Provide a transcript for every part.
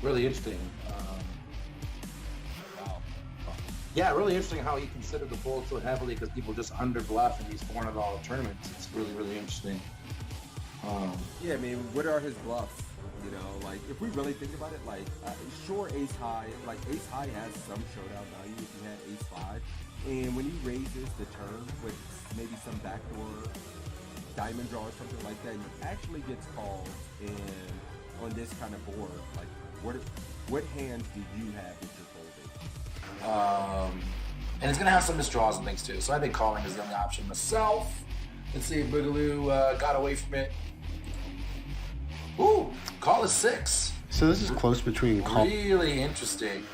really interesting. Wow. Yeah, really interesting how he considered the fold so heavily because people just under bluff in these $400 tournaments. It's really, really interesting. Yeah, I mean, what are his bluffs? You know, like if we really think about it, like sure, ace high, like ace high has some showdown value if you had ace five, and when he raises the turn with maybe some backdoor diamond draw or something like that, he actually gets called. And on this kind of board, like what hands do you have that you're folding? And it's gonna have some misdraws and things too. So I think calling is the only option myself. Let's see if Boogaloo got away from it. Ooh, call is 6. So this is close between call. Really interesting.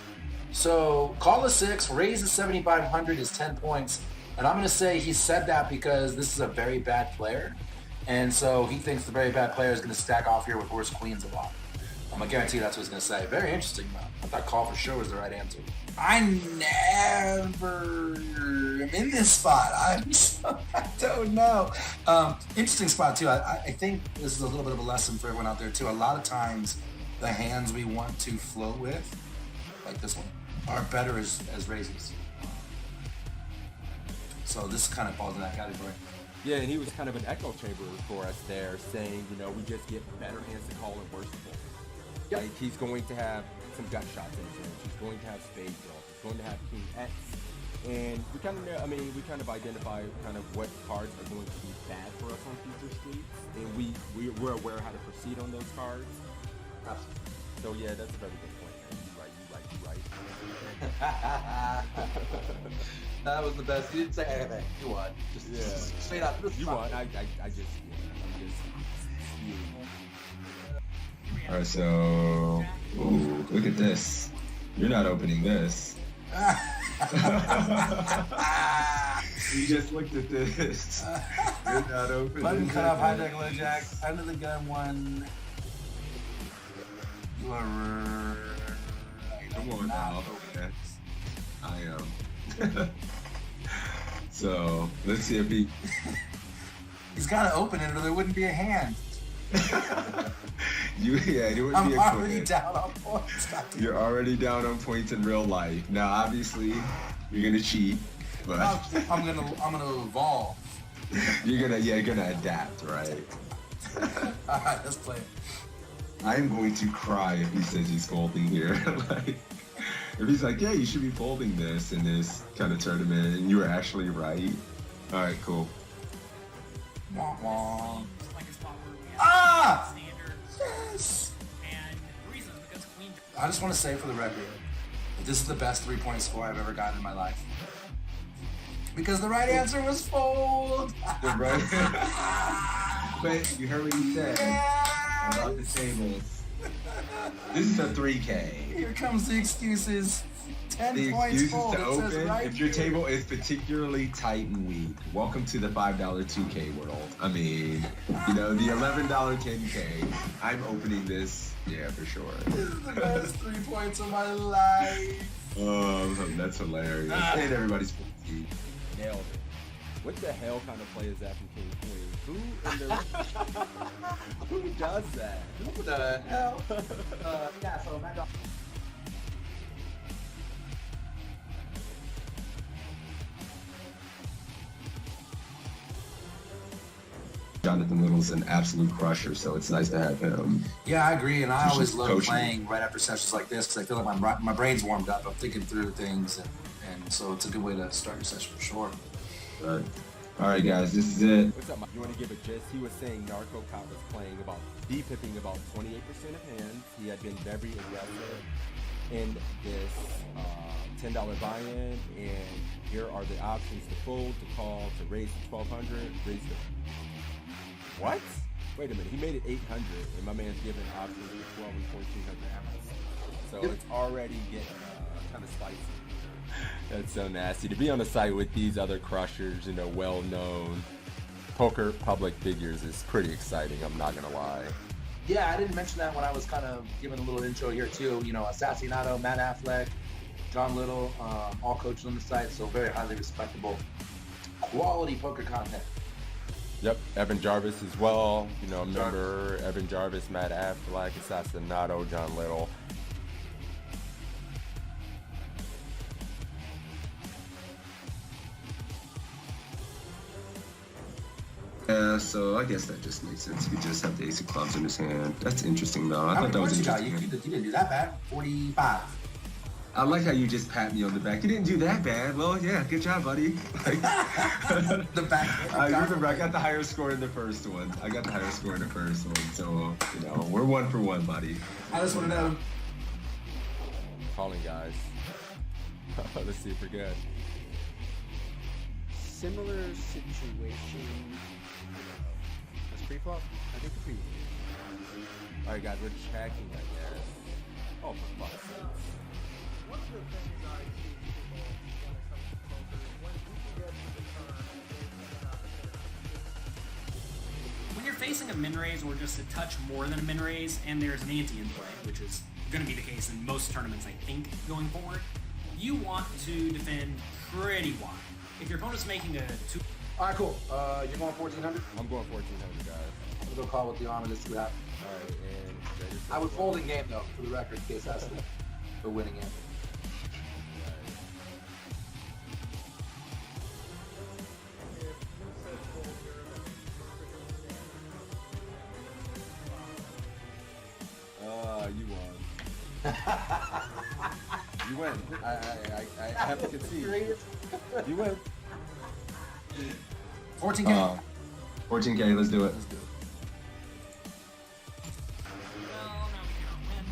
So call is 6, raise is 7,500 is 10 points. And I'm going to say he said that because this is a very bad player. And so he thinks the very bad player is going to stack off here with worse queens a lot. I'm going to guarantee that's what he's going to say. Very interesting, though. I thought call for sure was the right answer. I never am in this spot. I don't know. Interesting spot, too. I think this is a little bit of a lesson for everyone out there, too. A lot of times, the hands we want to float with, like this one, are better as raises. So this kind of falls in that category. Yeah, and he was kind of an echo chamber for us there, saying, you know, we just get better hands to call and worse to fold. Yep. Like he's going to have some gut shots in his range. He's going to have spade draw. He's going to have king X. And we kind of know, I mean, we kind of identify kind of what cards are going to be bad for us on future streets, and we're aware how to proceed on those cards. Absolutely. So yeah, that's a very good point. Man. You right. That was the best. You didn't say anything. You won. Just straight up. You won. I'm just spewing. All right, so ooh, look at this. You're not opening this. You just looked at this. You're not opening. Button cut off, high deck, low jack, under the gun one. You are right. Come on now. Okay. I am. So let's see if he. He's got to open it, or there wouldn't be a hand. It would I'm be a already quiz. down on points. You're already down on points in real life. Now, obviously, you're gonna cheat, but I'm gonna evolve. you're gonna adapt, right? All right, let's play it. I'm going to cry if he says he's folding here. Like, if he's like, yeah, you should be folding this in this kind of tournament, and you were actually right. All right, cool. Wah, wah. Like a spot where we have Ah! standard. Yes! And the reason is because queen. I just want to say for the record, that this is the best 3-point score I've ever gotten in my life. Because the right answer was fold. Right? But you heard what he said about the tables. This is a 3K. Here comes the excuses. 10 The points excuses fold. to It says open right if your here. table is particularly tight and weak. Welcome to the $5 2K world. I mean, the $11 10K. I'm opening this, yeah, for sure. This is the best 3 points of my life. Oh, that's hilarious. And everybody's 50. Nailed it. What the hell kind of play is that from King Queen? Who does that? What the hell? Yeah, so Mad Dog. Jonathan Little's an absolute crusher, so it's nice to have him. Yeah, I agree, and I Just always love coaching. playing right after sessions like this because I feel like my brain's warmed up. I'm thinking through things, and so it's a good way to start your session for sure. All right, guys, this is it. What's up, Mike? You want to give a gist? He was saying Narco Cop was playing about depipping about 28% of hands. He had been very aggressive in this $10 buy-in, and here are the options to fold, to call, to raise to 1,200, raise to... What? Wait a minute, he made it 800, and my man's giving options to 12 and 1,400 ounces. So it's already getting kind of spicy. That's so nasty. To be on the site with these other crushers, well-known poker public figures is pretty exciting, I'm not gonna lie. Yeah, I didn't mention that when I was kind of giving a little intro here too. Assassinato, Matt Affleck, John Little, all coaches on the site, so very highly respectable, quality poker content. Yep, Evan Jarvis as well. Remember Evan Jarvis, Matt Affleck, Assassinato, John Little. Yeah, so I guess that just makes sense. He just have the ace of clubs in his hand. That's interesting, though. I How thought many that was points you got? interesting. You didn't do that bad. 45. I like how you just pat me on the back. You didn't do that bad. Well, yeah, good job, buddy. Like, The back. I remember I got the higher score in the first one. So, you know, we're 1 for 1, buddy. I just want to know. Calling, guys. Let's see if we're good. Similar situation. That's pre-flop? I think pre. All right, guys, we're checking, I guess. Oh, for fuck's sake. One of the things I see people when it comes to poker is when you can get to the turn and there's an opportunity. When you're facing a min raise or just a touch more than a min raise, and there's an ante in play, which is going to be the case in most tournaments, I think, going forward, you want to defend pretty wide. If your opponent's making a 2. All right, cool. You're going 1,400. I'm going 1,400, guys. I'm gonna go call with the arm and just see what happens. All right, and I would fold in game though, for the record, in case that's the winning end. You won. You win. I have to concede. You win. 14K. 14K, let's do it. Let's do it. Well, no, we cannot win.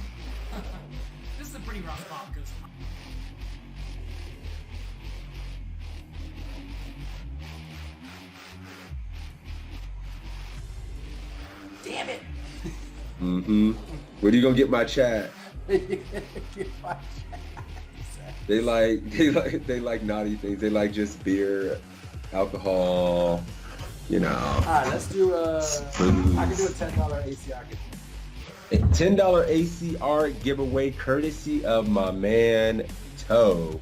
This is a pretty rough spot because damn it. Mm-hmm. Where do you gonna get my chat? They like naughty things. They like just beer, alcohol, you know. All right, let's do I can do a $10 ACR giveaway. $10 ACR giveaway courtesy of my man Toe.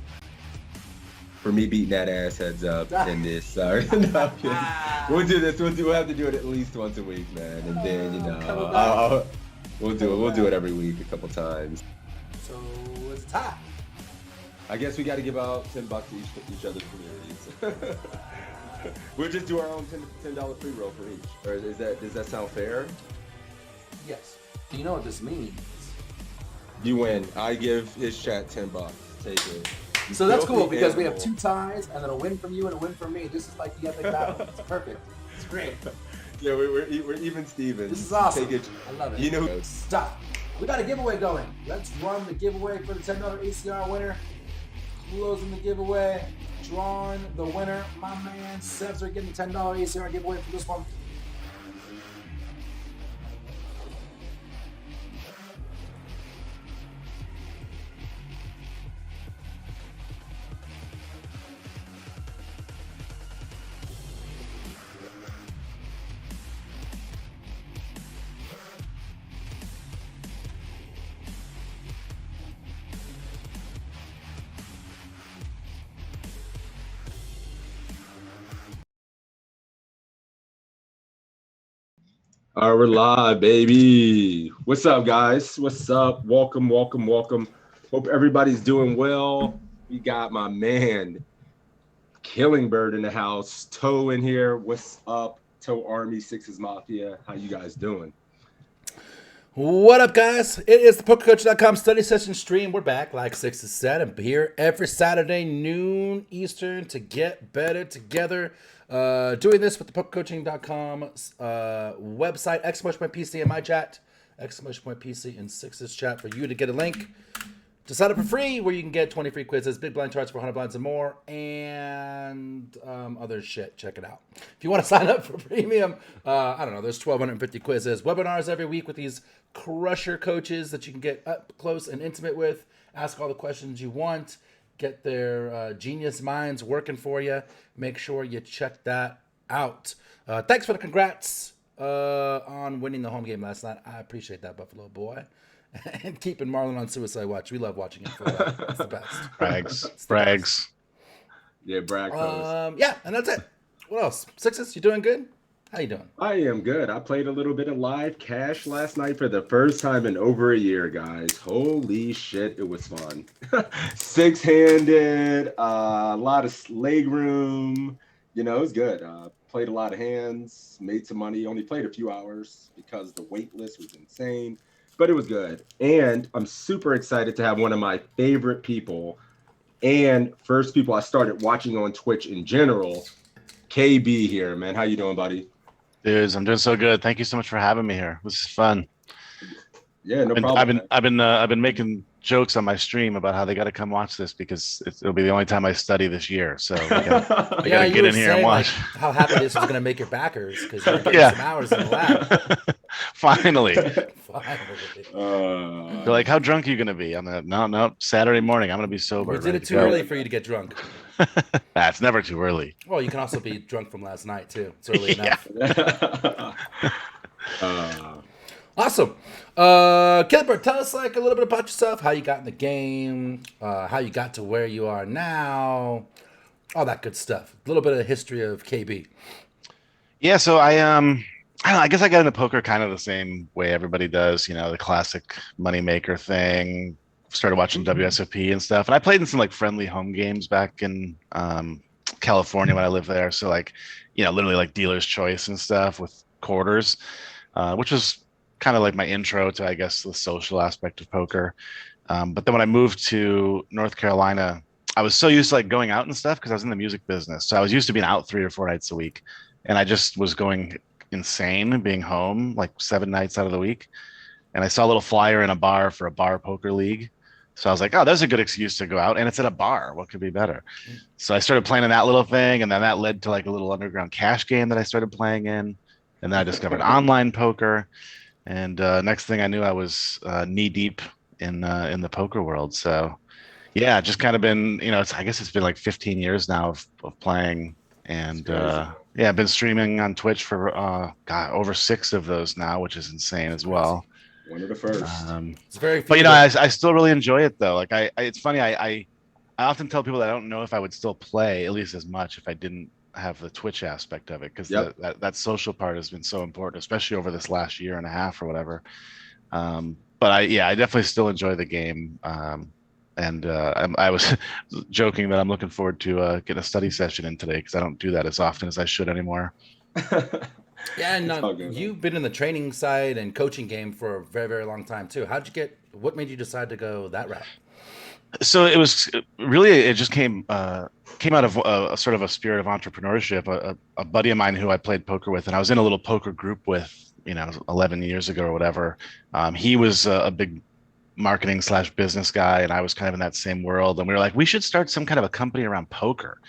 For me beating that ass heads up in this. Sorry. No, I'm kidding. We'll do this. We'll have to do it at least once a week, man. And then, you know, we'll do it. We'll do it every week a couple times. So it's a tie. I guess we got to give out $10 to each other's communities. We'll just do our own $10 free roll for each. Or does that sound fair? Yes. You know what this means. You win. I give his chat $10. Take it. So that's cool because we have 2 ties and then a win from you and a win from me. This is like the epic battle. It's perfect. It's great. Yeah, we're even Stevens. This is awesome. Take it. I love it. You know. Stop. We got a giveaway going. Let's run the giveaway for the $10 ACR winner. Closing the giveaway. Drawing the winner. My man Sebs are getting the $10 ACR giveaway for this one. All right, we're live, baby. What's up, guys? What's up? Welcome. Hope everybody's doing well. We got my man, Killingbird in the house. Toe in here. What's up? Toe Army, Sixes Mafia. How you guys doing? What up, guys? It is the PokerCoach.com study session stream. We're back, like Sixes said. I'm here every Saturday, noon Eastern, to get better together. Doing this with the PokerCoaching.com website, !PC in my chat, !PC in Sixes chat for you to get a link to sign up for free, where you can get 20 free quizzes, big blind charts for 100 blinds and more, and other shit. Check it out. If you want to sign up for premium, I don't know, there's 1,250 quizzes, webinars every week with these crusher coaches that you can get up close and intimate with, ask all the questions you want, get their genius minds working for you. Make sure you check that out. Thanks for the congrats on winning the home game last night. I appreciate that, Buffalo boy. And keeping Marlon on suicide watch. We love watching him for that. It's the best. Brags. Yeah, brag post. Yeah, and that's it. What else? Sixes, you doing good? How you doing? I am good. I played a little bit of live cash last night for the first time in over a year, guys. Holy shit, it was fun. 6-handed, a lot of leg room. You know, it was good. played a lot of hands, made some money. Only played a few hours because the wait list was insane, but it was good. And I'm super excited to have one of my favorite people and first people I started watching on Twitch in general, KB here, man. How you doing, buddy? Dudes, I'm doing so good. Thank you so much for having me here. This is fun. Yeah, no problem. I've been making jokes on my stream about how they got to come watch this because it'll be the only time I study this year. So we gotta you get were in here and saying, watch. how happy this was going to make your backers because you're getting some hours in the lab. Finally. Finally. They're like, how drunk are you going to be? I'm like, no, Saturday morning. I'm going to be sober. We did it too early for you to get drunk. It's never too early. Well, you can also be drunk from last night too. It's early enough. Awesome. Killingbird, tell us like a little bit about yourself, how you got in the game, how you got to where you are now, all that good stuff. A little bit of the history of KB. Yeah, so I don't know, I guess I got into poker kind of the same way everybody does, the classic moneymaker thing. Started watching WSOP and stuff. And I played in some like friendly home games back in California when I lived there. So like, literally like dealer's choice and stuff with quarters, which was kind of like my intro to, I guess, the social aspect of poker. But then when I moved to North Carolina, I was so used to like going out and stuff because I was in the music business. So I was used to being out 3 or 4 nights a week. And I just was going insane being home like 7 nights out of the week. And I saw a little flyer in a bar for a bar poker league. So I was like, oh, there's a good excuse to go out. And it's at a bar. What could be better? So I started playing in that little thing. And then that led to like a little underground cash game that I started playing in. And then I discovered online poker. And next thing I knew, I was knee deep in the poker world. So yeah, just kind of been, I guess it's been like 15 years now of playing. And I've been streaming on Twitch for over 6 of those now, which is insane as well. One of the first. It's very. But I still really enjoy it though. Like it's funny. I often tell people that I don't know if I would still play at least as much if I didn't have the Twitch aspect of it, because that social part has been so important, especially over this last year and a half or whatever. But I definitely still enjoy the game. I was joking that I'm looking forward to getting a study session in today because I don't do that as often as I should anymore. Yeah, and you've been in the training side and coaching game for a very, very long time too. What made you decide to go that route? So it just came out of a sort of a spirit of entrepreneurship. A buddy of mine who I played poker with, and I was in a little poker group with, 11 years ago or whatever. He was a big marketing / business guy, and I was kind of in that same world. And we were like, we should start some kind of a company around poker.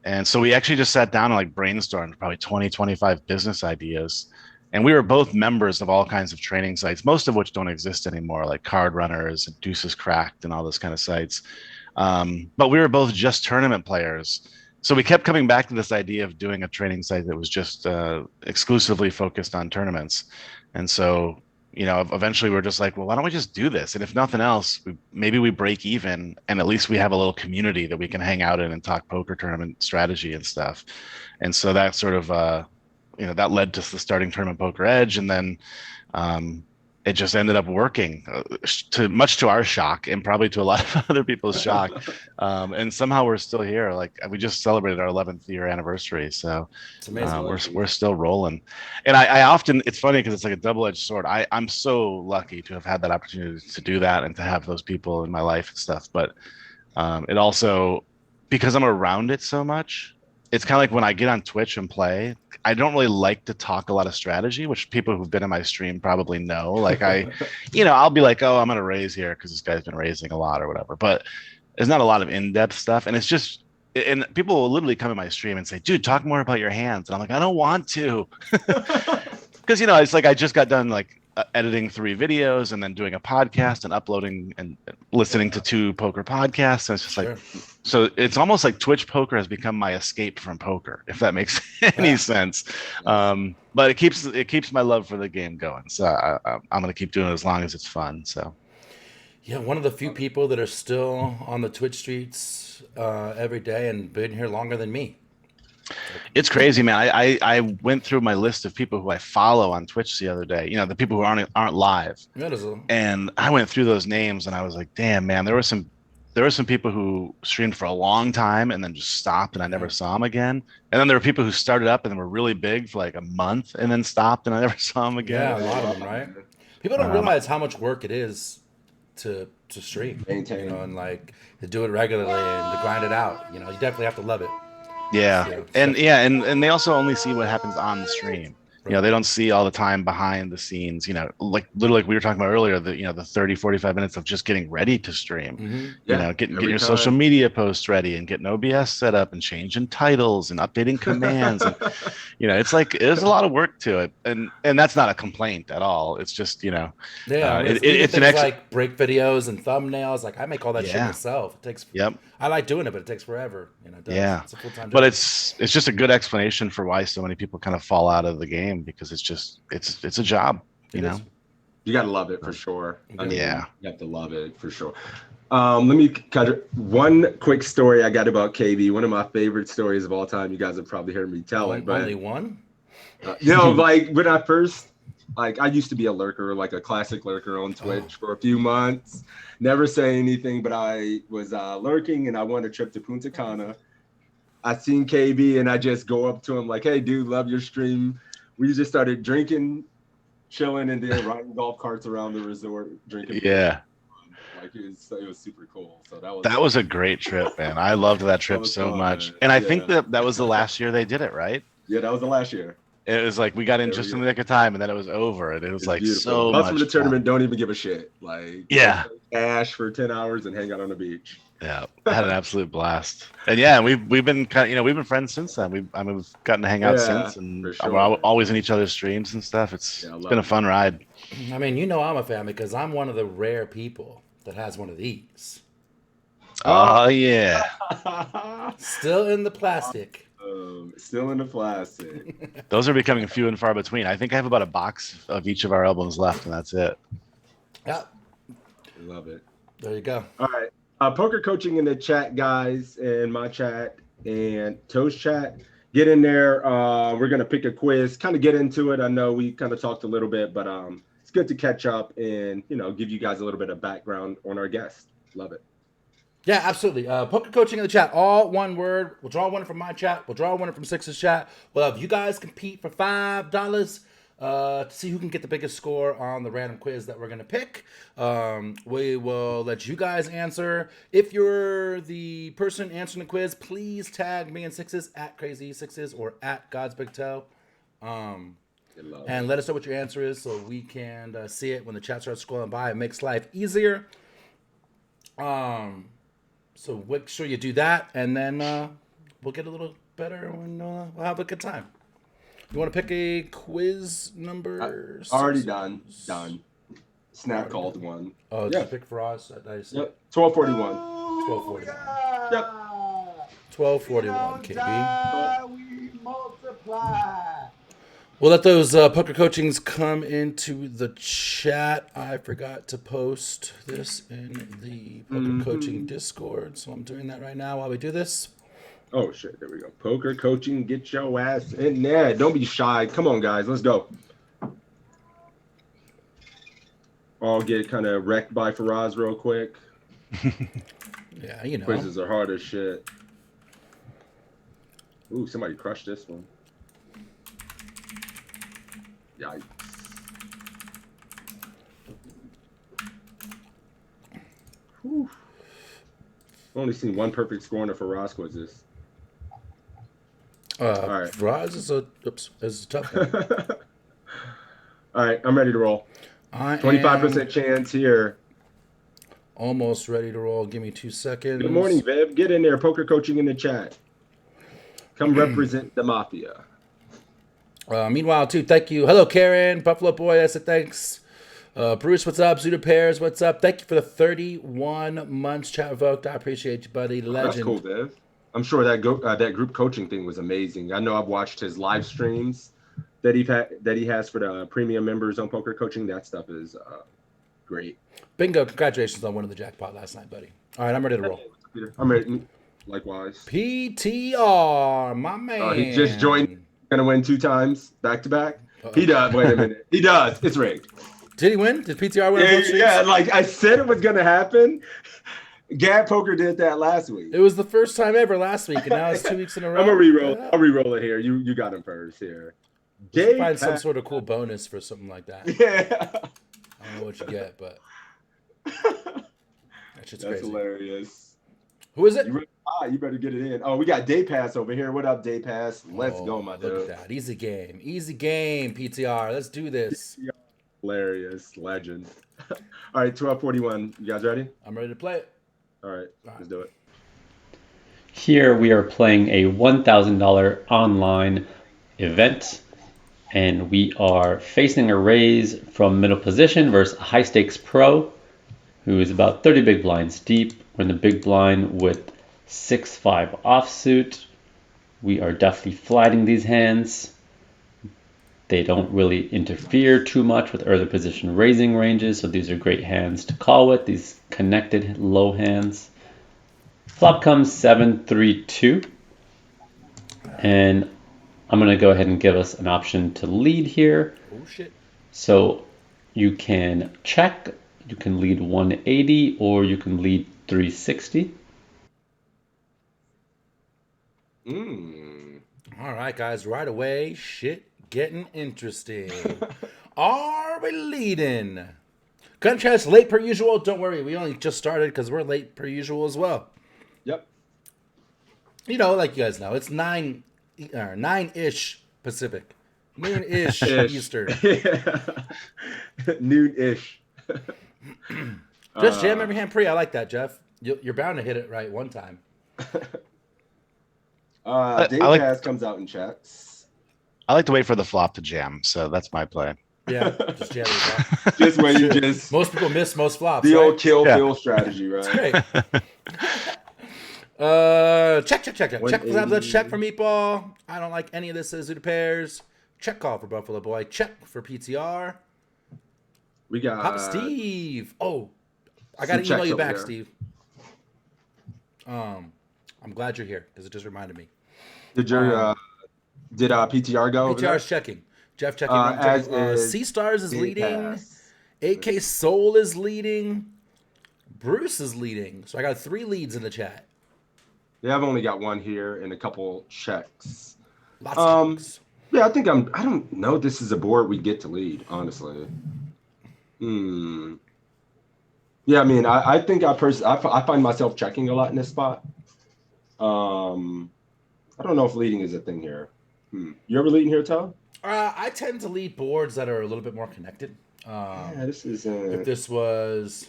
And so we actually just sat down and like brainstormed probably 20, 25 business ideas. And we were both members of all kinds of training sites, most of which don't exist anymore, like Card Runners and Deuces Cracked and all those kind of sites. But we were both just tournament players. So we kept coming back to this idea of doing a training site that was just exclusively focused on tournaments. And so, eventually we're just like, well, why don't we just do this? And if nothing else, maybe we break even and at least we have a little community that we can hang out in and talk poker tournament strategy and stuff. And so that sort of, that led to the starting Tournament Poker Edge. And then it just ended up working much to our shock and probably to a lot of other people's shock. And somehow we're still here. Like we just celebrated our 11th year anniversary. So it's amazing. We're still rolling. And I often, it's funny because it's like a double-edged sword. I'm so lucky to have had that opportunity to do that and to have those people in my life and stuff. But it also, because I'm around it so much, it's kind of like when I get on Twitch and play, I don't really like to talk a lot of strategy, which people who've been in my stream probably know. Like I'll be like, oh, I'm going to raise here because this guy's been raising a lot or whatever. But there's not a lot of in-depth stuff. And it's just, and people will literally come in my stream and say, dude, talk more about your hands. And I'm like, I don't want to. Because, it's like I just got done like editing 3 videos and then doing a podcast and uploading and listening to 2 poker podcasts. And it's just like, so it's almost like Twitch poker has become my escape from poker, if that makes any sense. But it keeps my love for the game going. So I'm going to keep doing it as long as it's fun. So. Yeah, one of the few people that are still on the Twitch streets every day and been here longer than me. It's crazy, man. I went through my list of people who I follow on Twitch the other day. The people who aren't live. And I went through those names and I was like, damn, man, there were some there were some people who streamed for a long time and then just stopped, and I never saw them again. And then there were people who started up and were really big for like a month and then stopped, and I never saw them again. Yeah, a lot of them, right? People don't realize how much work it is to stream, Maintain. you know, and like to do it regularly and to grind it out. You know, you definitely have to love it. Yeah, and they also only see what happens on the stream. You know, they don't see all the time behind the scenes, you know, like literally like we were talking about earlier, the 30, 45 minutes of just getting ready to stream, you know, getting your social media posts ready and getting OBS set up and changing titles and updating commands. And, you know, it's like, there's a lot of work to it. And that's not a complaint at all. It's just, you know, it's an like break videos and thumbnails. Like I make all that shit myself. It takes, I like doing it, but it takes forever. You know, it does. Yeah. It's a full-time job. But it's just a good explanation for why so many people kind of fall out of the game, because it's a job, you know. You gotta love it for sure. I mean, yeah, you have to love it for sure. Let me kind of one quick story I got about KB. One of my favorite stories of all time. You guys have probably heard me tell it, but only one. You know, like when I first, like I used to be a lurker, like a classic lurker on Twitch for a few months. Never say anything, but I was lurking and I won a trip to Punta Cana. I seen KB and I just go up to him like, "Hey, dude, love your stream." We just started drinking, chilling, and then riding golf carts around the resort, drinking. Yeah. Like it was super cool. So that was a great trip, man. I loved that trip so much. And I think that was the last year they did it, right? Yeah, that was the last year. It was like we got in just in the nick of time, and then it was over, and it was like beautiful. So Plus much from the tournament don't even give a shit. Like cash for 10 hours and hang out on the beach. Yeah, I had an absolute blast. And yeah, we've been kind of, we've been friends since then. We've gotten to hang out since, and we're always in each other's streams and stuff. It's been a fun ride. I mean, you know, I'm a fan because I'm one of the rare people that has one of these. Oh yeah. Still in the plastic. Still in the plastic. Those are becoming few and far between. I think I have about a box of each of our albums left, and that's it. Yeah. Love it. There you go. All right. Poker coaching in the chat, guys, in my chat and Toe's chat. Get in there. We're going to pick a quiz, kind of get into it. I know we kind of talked a little bit, but it's good to catch up and, you know, give you guys a little bit of background on our guest. Love it. Yeah, absolutely. Poker coaching in the chat, all one word. We'll draw one from my chat. We'll draw one from Six's chat. We'll have you guys compete for $5 to see who can get the biggest score on the random quiz that we're going to pick. We will let you guys answer. If you're the person answering the quiz, please tag me and Sixes at Crazy Sixes or at GodsBigToe. And let us know what your answer is so we can see it when the chat starts scrolling by. It makes life easier. So make sure you do that, and then we'll get a little better, and we'll have a good time. You want to pick a quiz number? Already done. Snap called one. Oh, did you pick Faraz? Yep. 1241. 1241. Yep. 1241, KB. We multiply. We'll let those poker coachings come into the chat. I forgot to post this in the poker coaching Discord, so I'm doing that right now while we do this. Oh, shit. There we go. Poker coaching. Get your ass in there. Don't be shy. Come on, guys. Let's go. I'll get kind of wrecked by Faraz real quick. Yeah, you know. Quizzes are hard as shit. Ooh, somebody crushed this one. Yikes. Whew. I've only seen one perfect score in a Faraz quizzes. All right. Faraz is a tough one. All right, I'm ready to roll. 25% chance here. Almost ready to roll. Give me 2 seconds. Good morning, Viv. Get in there. Poker coaching in the chat. Come represent the mafia. Meanwhile, too, thank you. Hello, Karen. Buffalo Boy, I said thanks. Bruce, what's up? Zuda Pears, what's up? Thank you for the 31 months chat revoked. I appreciate you, buddy. Legend. That's cool, Viv. I'm sure that group coaching thing was amazing. I know I've watched his live streams that he has for the premium members on poker coaching. That stuff is great. Bingo! Congratulations on winning the jackpot last night, buddy. All right, I'm ready to roll. I'm ready. Likewise. PTR, my man. He just joined. Gonna win 2 times back to back. He does. Wait a minute. He does. It's rigged. Did he win? Did PTR win? Yeah, like I said, it was gonna happen. Gab Poker did that last week. It was the first time ever last week, and now it's 2 weeks in a row. I'm gonna re-roll. I'll re-roll it here. You got him first here. We should Day find some pass. sort of cool bonus for something like that. Yeah. I don't know what you get, but that shit's That's crazy. hilarious. Who is it? You better get it in. Oh, we got Day Pass over here. What up, Day Pass? Let's go, my Look dude. at that. Easy game. Easy game, PTR. Let's do this. Hilarious. Legend. All right, 1241. You guys ready? I'm ready to play it. All right, let's do it. Here we are playing a $1,000 online event, and we are facing a raise from middle position versus a high stakes pro who is about 30 big blinds deep. We're in the big blind with 6-5 offsuit. We are definitely flatting these hands. They don't really interfere too much with early position raising ranges, so these are great hands to call with, these connected low hands. Flop comes 7-3-2, and I'm going to go ahead and give us an option to lead here. Oh, shit. So you can check, you can lead 180, or you can lead 360. All right, guys, right away, shit getting interesting. Are we leading? Gun chest late per usual. Don't worry, we only just started because we're late per usual as well. Yep. You know, like you guys know, it's 9-ish Pacific, noon-ish Eastern. Noon-ish. Just jam every hand pre. I like that, Jeff. You're bound to hit it right one time. Day Pass comes out and checks. I like to wait for the flop to jam, so that's my play. Yeah, just jam it. Just when you just Most people miss most flops. the right? old kill Phil strategy, right? Great. Check. Check let's check for Meatball. I don't like any of this suited pairs. Check call for Buffalo Boy. Check for PTR. We got Pop Steve. Oh, I gotta some email you checks back, over Steve. I'm glad you're here because it just reminded me. Did your did PTR go? over there? PTR's checking. Jeff checking. As is C Stars is Day leading. Pass. AK Soul is leading. Bruce is leading. So I got 3 leads in the chat. Yeah, I've only got one here and a couple checks. Lots of checks. Yeah, I don't know if this is a board we get to lead, honestly. Yeah, I mean, I think I find myself checking a lot in this spot. I don't know if leading is a thing here. You ever leading here, Tom? I tend to lead boards that are a little bit more connected. Yeah, this is. If this was,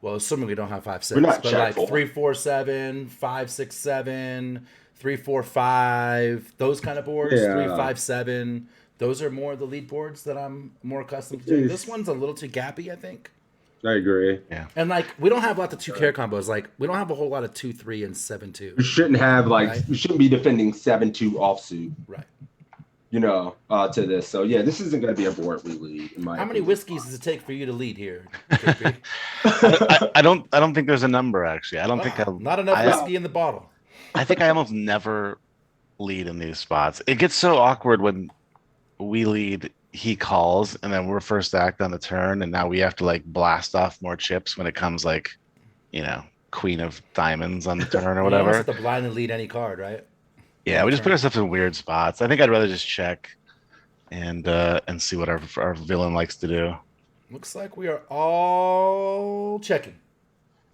well, assuming we don't have 5-6, We're not but like checkful. 3-4-7, 5-6-7, 3-4-5, those kind of boards. Yeah. 3-5-7. Those are more the lead boards that I'm more accustomed to doing. Jeez. This one's a little too gappy, I think. I agree. And like we don't have lots of 2 pair combos. Like we don't have a whole lot of 2-3 and 7-2. We shouldn't have Right. we shouldn't be defending 7-2 offsuit. Right. You know, to this. So yeah, this isn't going to be a board we lead. In my How many opinion. whiskeys does it take for you to lead here? KP? I don't think there's a number actually. I don't think Wow, not enough whiskey in the bottle. I think I almost never lead in these spots. It gets so awkward when we lead, he calls, and then we're first act on the turn, and now we have to like blast off more chips when it comes like, you know, Queen of Diamonds on the turn or You almost whatever. have to blind and lead any card, right? Yeah, we just put ourselves in weird spots. I think I'd rather just check and see what our villain likes to do. Looks like we are all checking.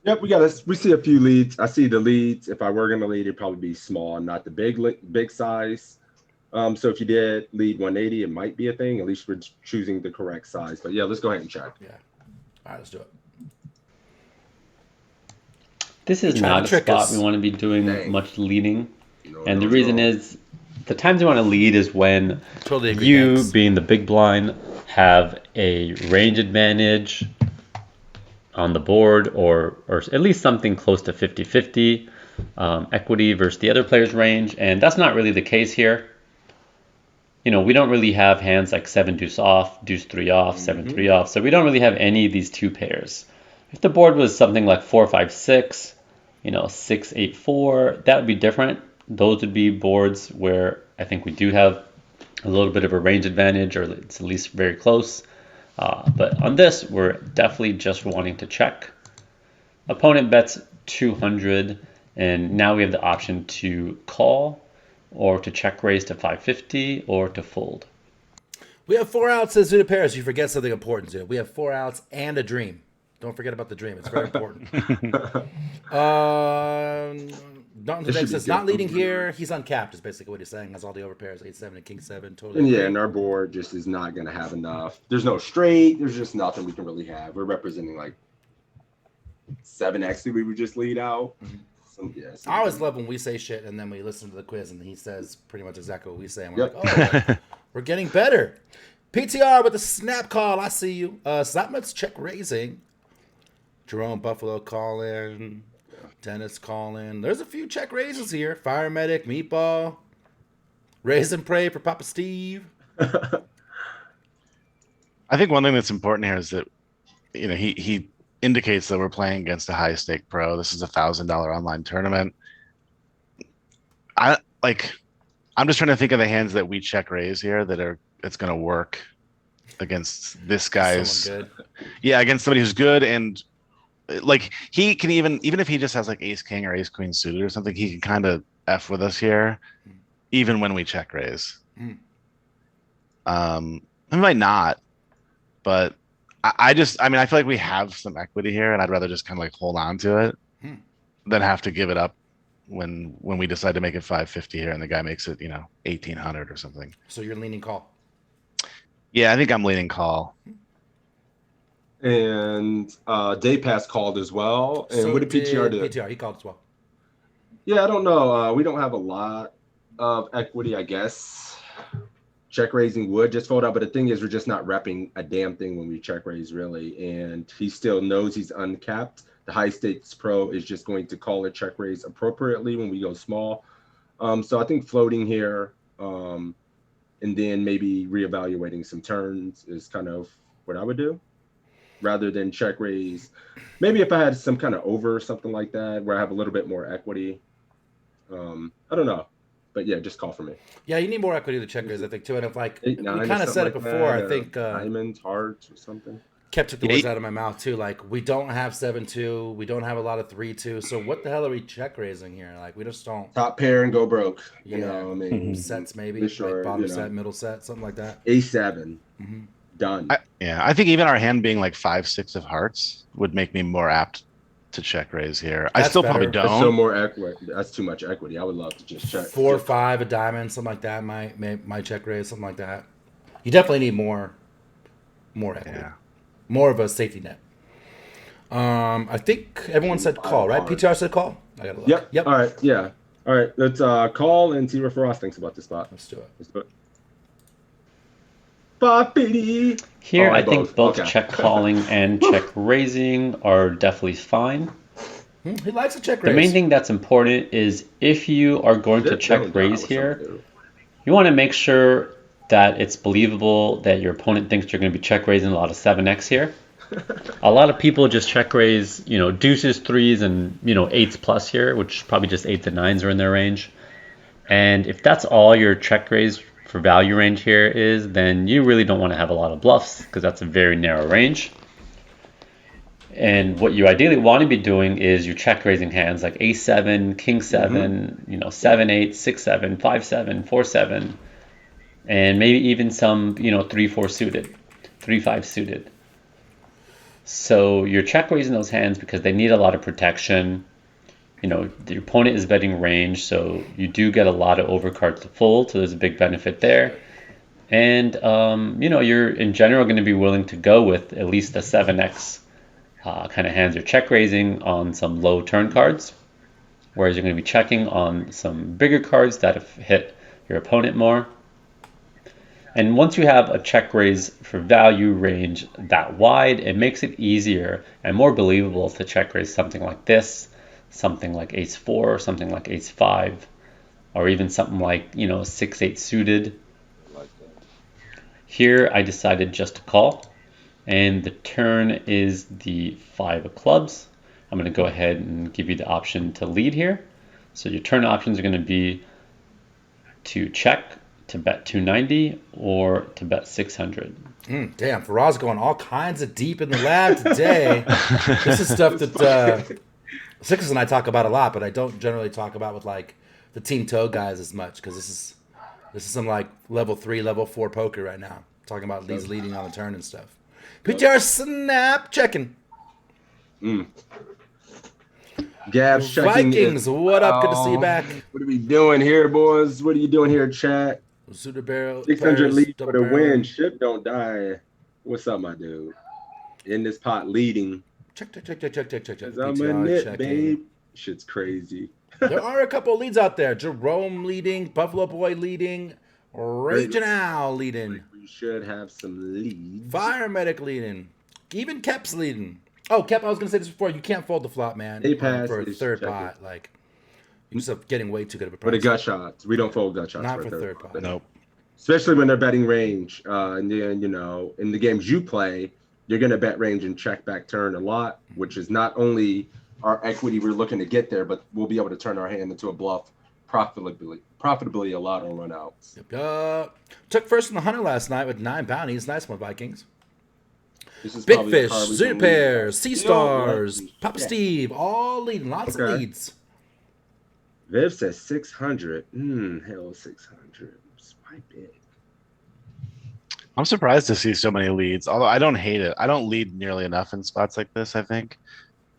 Yep, we see a few leads. I see the leads. If I were going to lead, it'd probably be small, not the big size. So if you did lead 180, it might be a thing. At least we're choosing the correct size. But yeah, let's go ahead and check. Yeah. All right, let's do it. This is Trying to not a trick spot us. we want to be doing Dang. much leading. No, And no, the reason no. is the times you want to lead is when Totally agree. you, thanks. being the big blind, have a range advantage on the board or at least something close to 50-50 equity versus the other player's range. And that's not really the case here. You know, we don't really have hands like 7 deuce off, deuce 3 off, 7 3 off. So we don't really have any of these 2 pairs. If the board was something like 4 5 6, you know, 6 8 4, that would be different. Those would be boards where I think we do have a little bit of a range advantage, or it's at least very close. But on this, we're definitely just wanting to check. Opponent bets 200, and now we have the option to call, or to check raise to 550, or to fold. We have 4 outs as suited pairs. You forget something important, too. We have 4 outs and a dream. Don't forget about the dream. It's very important. Dalton says not leading here. He's uncapped is basically what he's saying. Has all the overpairs, 8-7 and king 7. Totally. And yeah, agree. and our board just is not going to have enough. There's no straight. There's just nothing we can really have. We're representing like 7x that we would just lead out. I always love when we say shit and then we listen to the quiz and he says pretty much exactly what we say. And we're like, oh, we're getting better. PTR with the snap call. I see you. Slapnuts check raising. Jerome Buffalo calling. Dennis calling. There's a few check raises here. Fire Medic, Meatball. Raise and pray for Papa Steve. I think one thing that's important here is that, you know, he indicates that we're playing against a high stake pro. This is $1,000 online tournament. I'm just trying to think of the hands that we check raise here it's going to work against this guy's. Good. Yeah, against somebody who's good, and like he can even if he just has like ace king or ace queen suited or something, he can kind of F with us here, even when we check raise. He might not, but I feel like we have some equity here, and I'd rather just kind of like hold on to it than have to give it up when we decide to make it 550 here and the guy makes it, 1800 or something. So you're leaning call. Yeah, I think I'm leaning call. And Day Pass called as well. And So what did PTR do? PTR, he called as well. Yeah, I don't know. We don't have a lot of equity, I guess. Check raising would just fold out, but the thing is, we're just not repping a damn thing when we check raise, really. And he still knows he's uncapped. The high stakes pro is just going to call a check raise appropriately when we go small. So I think floating here, and then maybe reevaluating some turns is kind of what I would do, rather than check raise. Maybe if I had some kind of over or something like that, where I have a little bit more equity. I don't know. But yeah, just call for me. Yeah, you need more equity to check raise, I think, too. And if like 8, we 9 kind or of said it something before, like I that, think diamonds, hearts, or something. kept took the words out of my mouth too. Like we don't have 7-2, we don't have a lot of 3-2. So what the hell are we check raising here? Like we just don't. Top pair and go broke. You Yeah. know, I mean, Sets maybe, sure, like bottom you know. set, middle set, something like that. A7, done. I think even our hand being like 5-6 of hearts would make me more apt to check raise here. I That's still better. probably That's don't. still more equity. That's too much equity. I would love to just check 4-5 a diamond, something like that. My check raise, something like that. You definitely need more equity, Yeah. more of a safety net. I think everyone said call, right? PTR said call. I gotta look. Yep. All right. Yeah. All right. Let's call and see what Frost thinks about this spot. Let's do it. Let's do it. 550. Here, Oh, I think both okay. check calling and check raising are definitely fine. He likes a check The raise. main thing that's important is if you are going to check raise here, you want to make sure that it's believable that your opponent thinks you're going to be check raising a lot of 7x here. A lot of people just check raise, deuces, threes, and 8s plus here, which probably just 8s and 9s are in their range. And if that's all your check raise for value range here is, then you really don't want to have a lot of bluffs because that's a very narrow range. And what you ideally want to be doing is you check raising hands like a7, king 7, 7-8, 6-7, 5-7, 4-7, and maybe even some 3-4 suited, 3-5 suited. So you're check raising those hands because they need a lot of protection. The opponent is betting range, so you do get a lot of overcards to fold, so there's a big benefit there. And, you're in general going to be willing to go with at least a 7x kind of hands you're check raising on some low turn cards, whereas you're going to be checking on some bigger cards that have hit your opponent more. And once you have a check raise for value range that wide, it makes it easier and more believable to check raise something like this, something like ace-4, something like ace-5, or even something like 6-8 suited. Here I decided just to call, and the turn is the 5 of clubs. I'm going to go ahead and give you the option to lead here. So your turn options are going to be to check, to bet 290, or to bet 600. Damn, Faraz going all kinds of deep in the lab today. This is stuff that Sixes and I talk about a lot, but I don't generally talk about with like the team toe guys as much because this is some like level 3, level 4 poker right now. Talking about these leading on the turn and stuff. PTR snap checking. Gabs checking. Vikings, what up? Good to see you back. What are we doing here, boys? What are you doing here, chat? Suitor barrel. 600 lead for the win. Barrel. Ship don't die. What's up, my dude? In this pot leading. Check. I'm a PTR nit, checking. babe. Shit's crazy. There are a couple of leads out there. Jerome leading, Buffalo Boy leading, Raging Owl leading. We should have some leads. Fire Medic leading. Even Kep's leading. Oh, Kep, I was going to say this before. You can't fold the flop, man. For a third pot. Like, you're just getting way too good of a price. For the gut shots. We don't fold gut shots. Not for third pot. Nope. Especially when they're betting range. And then, in the games you play, you're going to bet range and check back turn a lot, which is not only our equity we're looking to get there, but we'll be able to turn our hand into a bluff profitably a lot on run outs. Yep. Took first in the 100 last night with 9 bounties. Nice one, Vikings. This is Big Fish, Super Pairs, Sea Stars, Papa Yeah. Steve, all leading. Lots of leads. Viv says 600. Hell, 600. It's quite big. I'm surprised to see so many leads, although I don't hate it. I don't lead nearly enough in spots like this, I think.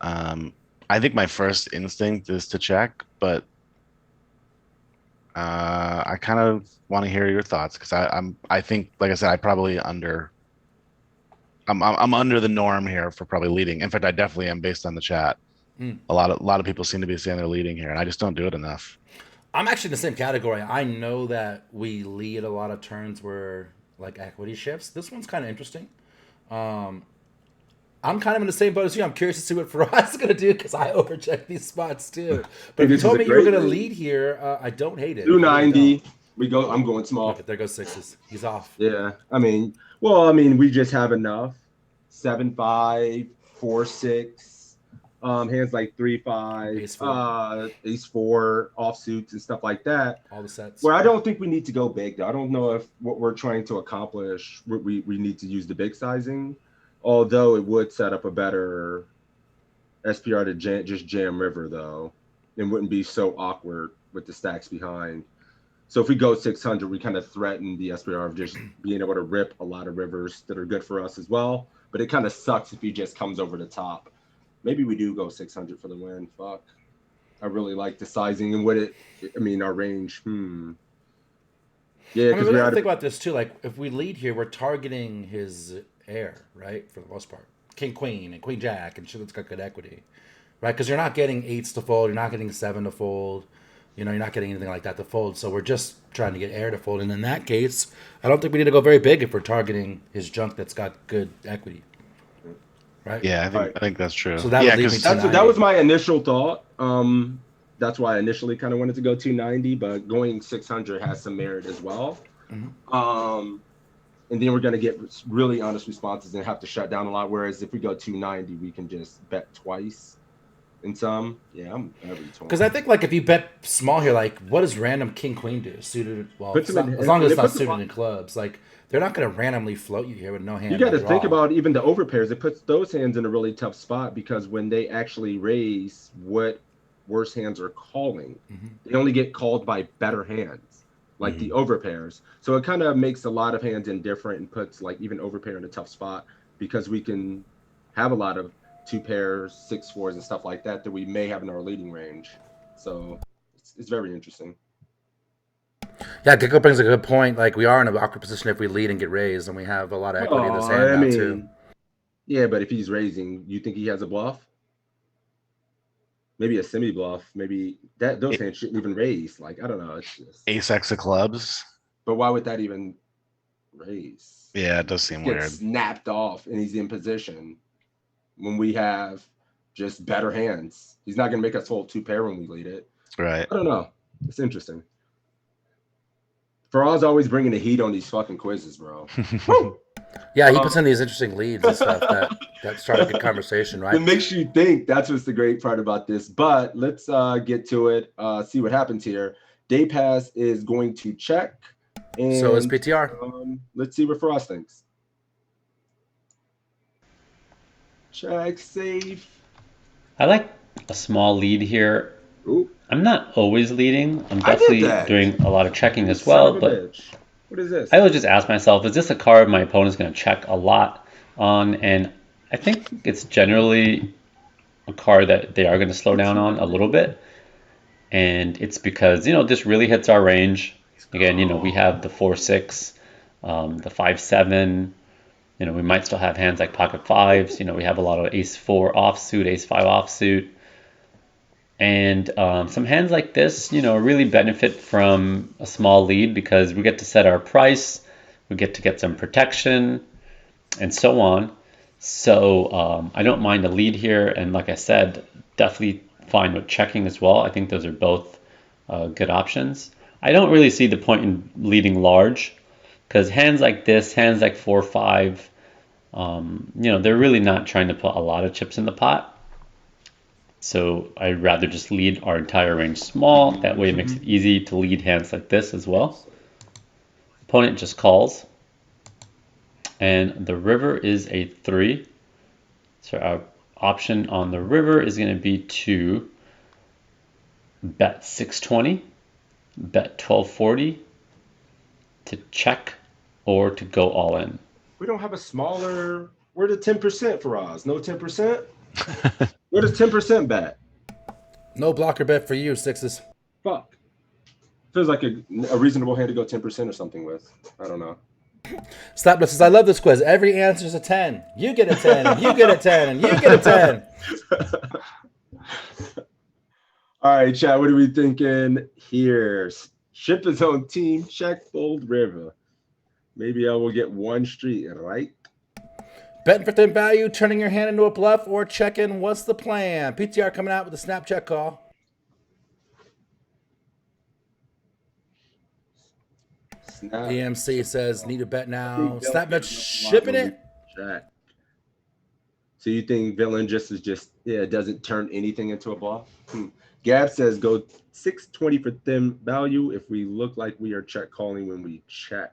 I think my first instinct is to check, but I kind of want to hear your thoughts because I think, like I said, I'm under the norm here for probably leading. In fact, I definitely am based on the chat. A lot of people seem to be saying they're leading here, and I just don't do it enough. I'm actually in the same category. I know that we lead a lot of turns where like equity shifts. This one's kind of interesting. I'm kind of in the same boat as you. I'm curious to see what Faraz is going to do because I overcheck these spots too. But if you told me you were going to lead here, I don't hate it. 290. I'm going small. Look, there goes sixes. He's off. Yeah. We just have enough. 7-5, 4-6, hands like 3-5, ace 4, offsuits and stuff like that. All the sets. Where I don't think we need to go big though. I don't know if what we're trying to accomplish, we need to use the big sizing. Although it would set up a better SPR to just jam river though, and wouldn't be so awkward with the stacks behind. So if we go 600, we kind of threaten the SPR of just being able to rip a lot of rivers that are good for us as well. But it kind of sucks if he just comes over the top. Maybe we do go 600 for the win. Fuck. I really like the sizing and our range. Yeah, because we have to think about this too. Like if we lead here, we're targeting his air, right? For the most part, King Queen and Queen Jack and shit that's got good equity, right? Because you're not getting 8s to fold, you're not getting 7 to fold, you're not getting anything like that to fold. So we're just trying to get air to fold, and in that case, I don't think we need to go very big if we're targeting his junk that's got good equity, right? Yeah, I think that's true. So that that was my initial thought. That's why I initially kind of wanted to go 290, but going 600 has some merit as well. And then we're going to get really honest responses and have to shut down a lot. Whereas if we go 290, we can just bet twice in some. Yeah, I'm every 20. Because I think like if you bet small here, like what does random King Queen do? Suited, well, as long as it's not suited in clubs, like they're not going to randomly float you here with no hand. You got to think about even the overpairs. It puts those hands in a really tough spot because when they actually raise, what worse hands are calling, they only get called by better hands, like the overpairs. So it kind of makes a lot of hands indifferent and puts like even overpair in a tough spot because we can have a lot of 2 pairs, 6-4s and stuff like that we may have in our leading range. So it's very interesting. Yeah, Gecko brings a good point. Like we are in an awkward position if we lead and get raised, and we have a lot of equity in this hand now too. Yeah, but if he's raising, you think he has a bluff? Maybe a semi bluff. Maybe those hands shouldn't even raise. Like I don't know. It's just Ace-X of clubs. But why would that even raise? Yeah, it does seem weird. Snapped off, and he's in position when we have just better hands. He's not gonna make us hold 2 pair when we lead it. Right. I don't know. It's interesting. Faraz always bringing the heat on these fucking quizzes, bro. Yeah, he puts in these interesting leads and stuff that start a good conversation, right? It makes you think. That's what's the great part about this. But let's get to it, see what happens here. Day Pass is going to check. And, so is PTR. Let's see what Faraz thinks. Check safe. I like a small lead here. Ooh, I'm not always leading. I'm I did definitely that. doing a lot of checking You as son well, of a but bitch. What is this? I will just ask myself, is this a card my opponent's going to check a lot on? And I think it's generally a card that they are going to slow down on a little bit. And it's because, this really hits our range. Again, we have the 4-6, the 5-7. We might still have hands like pocket fives. We have a lot of ace-4 offsuit, ace-5 offsuit. And some hands like this, really benefit from a small lead because we get to set our price, we get some protection, and so on. So I don't mind a lead here, and like I said, definitely fine with checking as well. I think those are both good options. I don't really see the point in leading large because hands like this, hands like 4-5, they're really not trying to put a lot of chips in the pot. So I'd rather just lead our entire range small. That way it makes it easy to lead hands like this as well. Opponent just calls. And the river is a 3. So our option on the river is going to be to bet 620, bet 1240, to check, or to go all in. We don't have a smaller. We're the 10% for Oz. No 10%? Where does 10% bet? No blocker bet for you, sixes. Fuck. Feels like a reasonable hand to go 10% or something with. I don't know. Slapnuts says, I love this quiz. Every answer is a 10. You get a 10, and you get a 10, and you get a 10. All right, chat. What are we thinking here? Ship his own team. Check fold river. Maybe I will get one street right. Betting for thin value, turning your hand into a bluff, or checking. What's the plan? PTR coming out with a snap check call. Snap. EMC says, need a bet now. Snapnuts shipping it. Check. So you think villain just doesn't turn anything into a bluff? Gab says go 620 for thin value if we look like we are check calling when we check.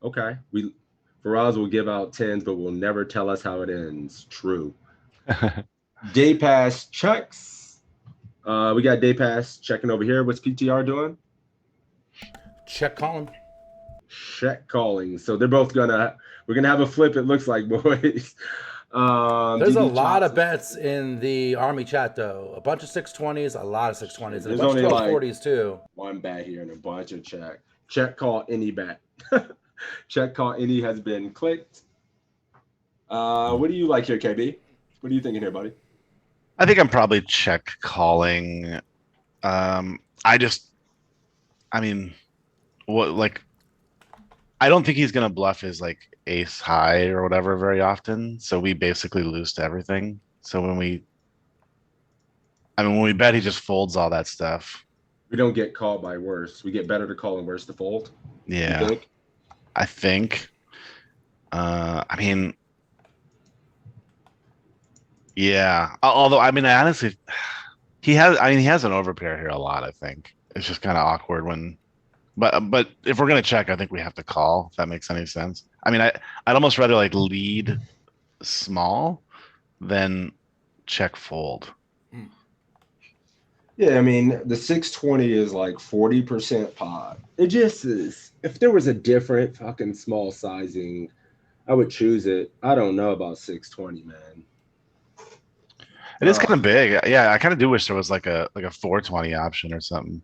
Okay. Faraz will give out 10s, but will never tell us how it ends. True. Day pass checks. We got day pass checking over here. What's PTR doing? Check calling. Check calling. So they're both we're gonna have a flip, it looks like, boys. There's a lot of bets in the Army chat, though. A bunch of 620s, a lot of 620s, and a bunch of 1240s, too. One bet here and a bunch of check. Check call any bet. Check call any has been clicked. What do you like here, KB? What are you thinking here, buddy? I think I'm probably check calling. I don't think he's gonna bluff his like ace high or whatever very often. So we basically lose to everything. So when we bet, he just folds all that stuff. We don't get called by worse. We get better to call and worse to fold. Yeah, I think. Yeah. Although I honestly, he has an overpair here a lot. I think it's just kind of awkward when. But if we're gonna check, I think we have to call. If that makes any sense. I'd almost rather like lead small than check fold. Yeah, the 620 is like 40% pot. It just is. If there was a different fucking small sizing, I would choose it. I don't know about 620, man. It is kind of big. Yeah, I kind of do wish there was like a 420 option or something.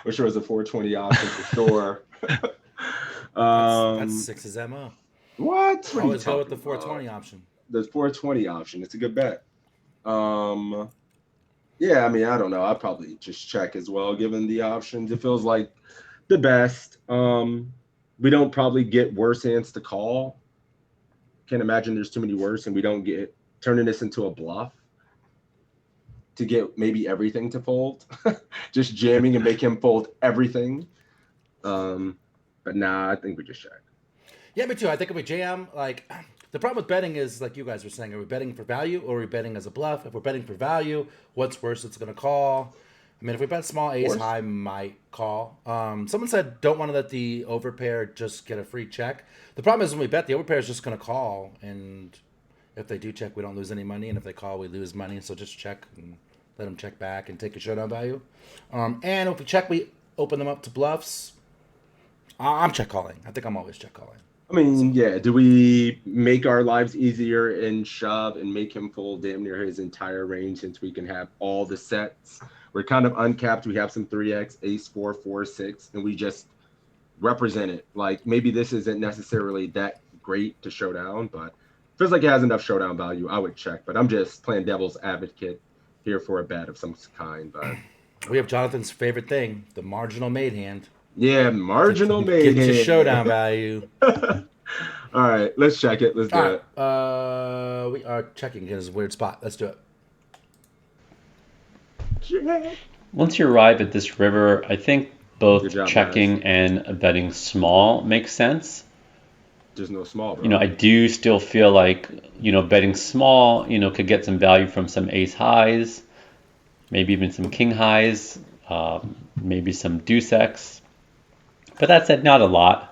Wish there was a 420 option for sure. That's six's MO. What? Always go with the 420 option. The 420 option. It's a good bet. Yeah, I don't know. I'd probably just check as well, given the options. It feels like the best. We don't probably get worse hands to call. Can't imagine there's too many worse, and we don't get turning this into a bluff to get maybe everything to fold. Just jamming and make him fold everything. But nah, I think we just check. Yeah, me too. I think if we jam, the problem with betting is, like you guys were saying, are we betting for value or are we betting as a bluff? If we're betting for value, what's worse it's going to call? If we bet small ace high, might call. Someone said don't want to let the overpair just get a free check. The problem is when we bet, the overpair is just going to call, and If they do check, we don't lose any money, and if they call, we lose money. So just check and let them check back and take a showdown value. And if we check, we open them up to bluffs. I'm check calling. I think I'm always check calling. I mean, yeah. Do we make our lives easier and shove and make him fold damn near his entire range since we can have all the sets? We're kind of uncapped. We have some 3x, ace 4, 4, 6, and we just represent it. Like maybe this isn't necessarily that great to show down, but feels like it has enough showdown value. I would check, but I'm just playing devil's advocate here for a bet of some kind. But we have Jonathan's favorite thing, the marginal made hand. Yeah, marginal made Get hand. your showdown value. All right, let's check it. Let's do it. We are checking in a weird spot. Let's do it. Once you arrive at this river, I think both Good job, checking guys. and betting small makes sense. There's no small, bro. You know, I do still feel like, you know, betting small, you know, could get some value from some ace highs, maybe even some king highs, maybe some deuce X. But that said, not a lot.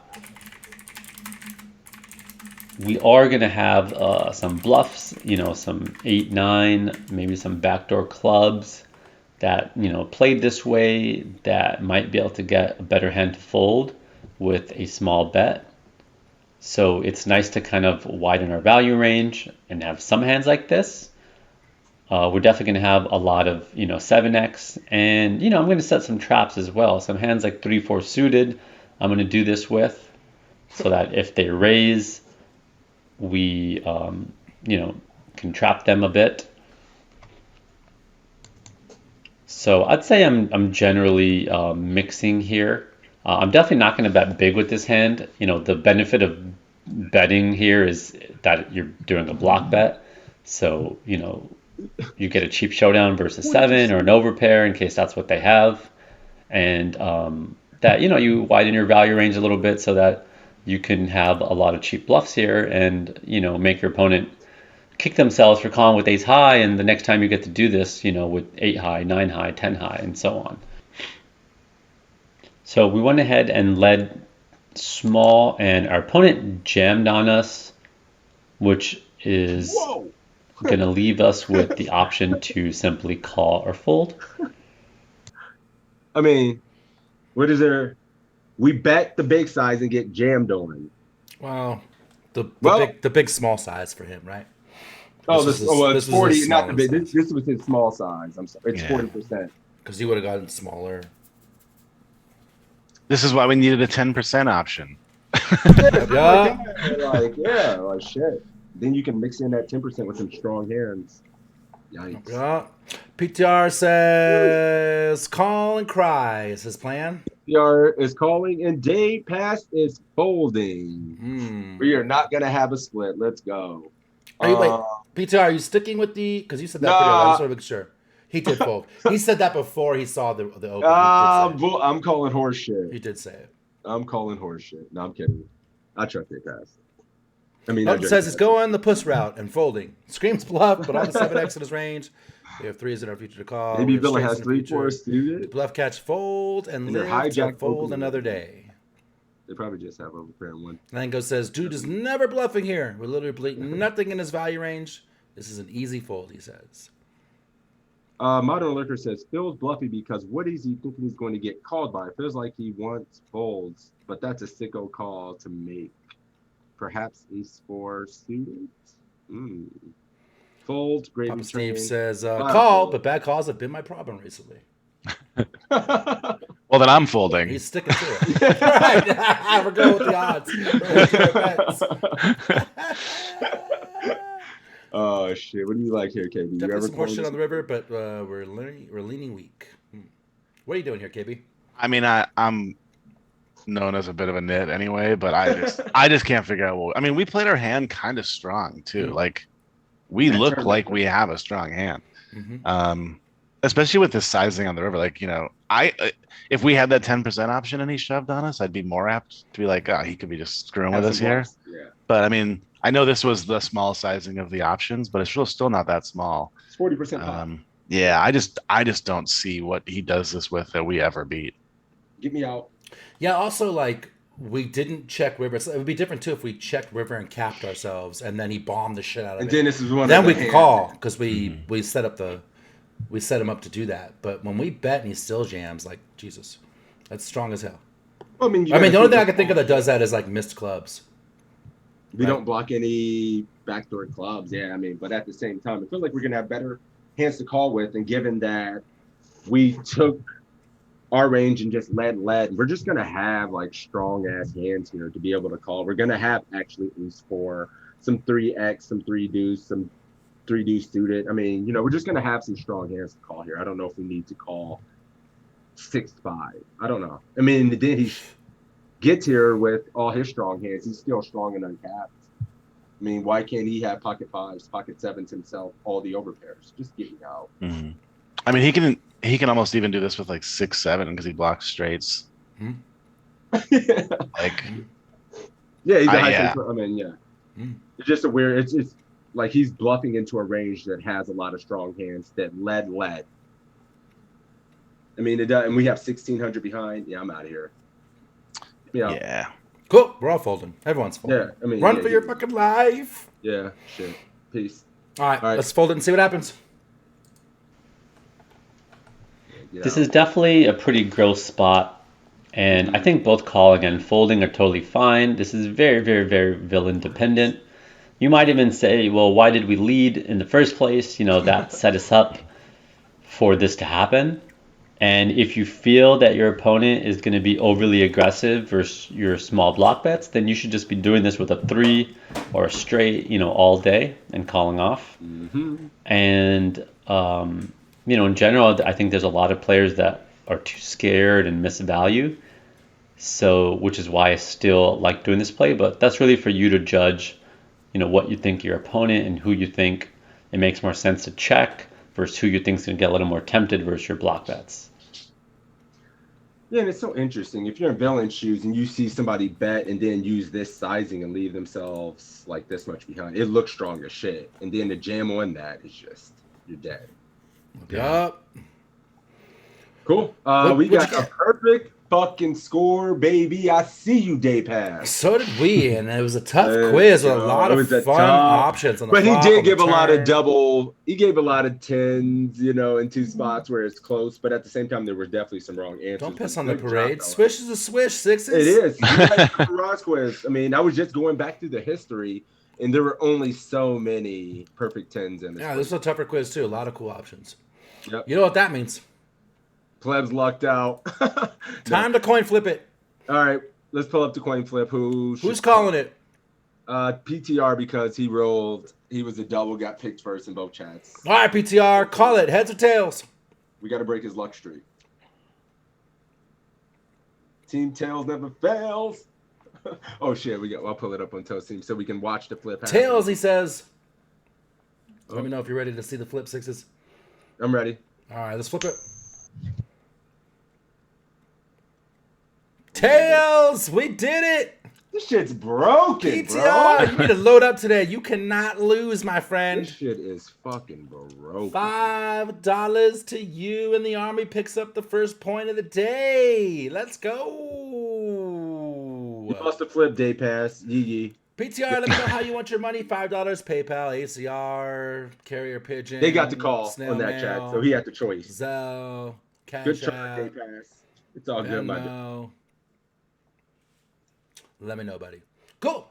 We are going to have some bluffs, you know, some 8, 9, maybe some backdoor clubs that, you know, played this way that might be able to get a better hand to fold with a small bet. So it's nice to kind of widen our value range and have some hands like this. We're definitely going to have a lot of, you know, 7x. And, you know, I'm going to set some traps as well. Some hands like 3, 4 suited I'm going to do this with so that if they raise, we, you know, can trap them a bit. So I'd say I'm generally mixing here. I'm definitely not going to bet big with this hand. You know, the benefit of betting here is that you're doing a block bet. So, you know, you get a cheap showdown versus 7 or an overpair in case that's what they have. And that, you know, you widen your value range a little bit so that you can have a lot of cheap bluffs here and, you know, make your opponent kick themselves for calling with ace high, and the next time you get to do this, you know, with 8 high, 9 high, 10 high, and so on. So we went ahead and led small, and our opponent jammed on us, which is going to leave us with the option to simply call or fold. I mean, what is there? We bet the big size and get jammed on. Well, the big small size for him, right? It's 40, not the big. This was his small size. I'm sorry, it's 40%. Because he would have gotten smaller. This is why we needed a 10% option. Like shit. Then you can mix in that 10% with some strong hands. Yikes. Yeah. PTR says call and cry is his plan. PTR is calling and day pass is folding. We are not gonna have a split. Let's go. Wait, PTR, are you sticking with the? Because you said that pretty early. I just want to make sure. He did fold. He said that before he saw the open. I'm calling horse shit. He did say it. I'm calling horse shit. No, I'm kidding. I trust your pass. I mean, It says he's going the puss route and folding. Screams bluff, but all the 7x in his range. We have 3s in our future to call. Maybe Villa has 3, 4 suited. Bluff, catch, fold, and live to fold another day. They probably just have overpair in one. Lango says, dude is never bluffing here. We're literally nothing in his value range. This is an easy fold, he says. Modern Liquor says, Phil's bluffy because what is he thinking he's going to get called by? It feels like he wants folds, but that's a sicko call to make. Perhaps ace 4 suited? Fold, gravy Papa train. Steve says, call, but bad calls have been my problem recently. Well, then I'm folding. He's sticking to it. Right. We're going with the odds. Oh, shit. What do you like here, KB? Definitely some horse shit on the river, but we're leaning weak. What are you doing here, KB? I mean, I'm known as a bit of a nit anyway, but I just can't figure out I mean, we played our hand kind of strong too. Like we look like we have a strong hand. Especially with this sizing on the river. Like, you know, if we had that 10% option and he shoved on us, I'd be more apt to be like, he could be just screwing with us here. Yeah. But I mean, I know this was the small sizing of the options, but it's still not that small. It's 40%. Yeah, I just don't see what he does this with that we ever beat. Get me out. Yeah, also, like, we didn't check river. So it would be different too if we checked river and capped ourselves, and then he bombed the shit out of And it. then this is one. Then of we the could hands. call because we set him up to do that. But when we bet and he still jams, like Jesus, that's strong as hell. Well, I mean, The only thing I can think of that does that is like missed clubs. We don't block any backdoor clubs. Yeah, I mean, but at the same time, it feels like we're gonna have better hands to call with, and given that we took our range and just led, we're just gonna have like strong ass hands here to be able to call. We're gonna have actually ace four, some 3x, some 3 deuce, some 3 deuce suited. I mean, we're just gonna have some strong hands to call here. I don't know if we need to call 6-5. I don't know. I mean, then he gets here with all his strong hands. He's still strong and uncapped. I mean, why can't he have pocket fives, pocket sevens himself, all the overpairs? Just get me out. Mm-hmm. I mean, he can almost even do this with like 6-7 because he blocks straights. Like, yeah, he's a high yeah. I mean, yeah. It's just a weird. It's like he's bluffing into a range that has a lot of strong hands that led. I mean, it does, and we have 1,600 behind. Yeah, I'm out of here. Yeah. Cool. We're all folding. Everyone's folding. Yeah, I mean, run for your fucking life. Yeah, shit. Peace. All right, let's fold it and see what happens. This is definitely a pretty gross spot, and I think both calling and folding are totally fine. This is very, very, very villain dependent. You might even say, well, why did we lead in the first place? That set us up for this to happen. And if you feel that your opponent is going to be overly aggressive versus your small block bets, then you should just be doing this with a 3 or a straight, all day and calling off. And, in general, I think there's a lot of players that are too scared and miss value. So, which is why I still like doing this play. But that's really for you to judge, what you think your opponent and who you think it makes more sense to check versus who you think is going to get a little more tempted versus your block bets. Yeah, and it's so interesting. If you're in villain shoes and you see somebody bet and then use this sizing and leave themselves like this much behind, it looks strong as shit. And then the jam on that is just, you're dead. Yup. Cool. We got a perfect fucking score, baby. I see you, Day Pass. So did we, and it was a tough quiz with a lot of fun options on the But he flop, did on the give a lot of turn. double. He gave a lot of tens, in 2 spots where it's close. But at the same time, there were definitely some wrong answers. Don't piss But on the good job, parade. fella. Swish is a swish. Sixes. It is. You like the Mirage quiz. I mean, I was just going back through the history, and there were only so many perfect tens in this. Yeah, this is a tougher quiz too. A lot of cool options. Yep. You know what that means? Plebs lucked out. Time to coin flip it. All right, let's pull up the coin flip. Who's calling it? PTR because he rolled. He was a double, got picked first in both chats. All right, PTR, call it. Heads or tails? We got to break his luck streak. Team tails never fails. Oh shit, I'll pull it up on Toast Team so we can watch the flip happen. Tails, he says. Let me know if you're ready to see the flip sixes. I'm ready. All right, let's flip it. Tails, we did it. This shit's broken, PTR, bro. you need to load up today. You cannot lose, my friend. This shit is fucking broken. $5 to you, and the Army picks up the first point of the day. Let's go. You lost the flip, Day Pass. Yee. PTR, let me know how you want your money. $5, PayPal, ACR, Carrier Pigeon. They got the call snail on that mail, chat, so he had the choice. Zelle, Cash Good try, App, Day Pass. It's all good, my dude. Venmo. Let me know, buddy. Cool.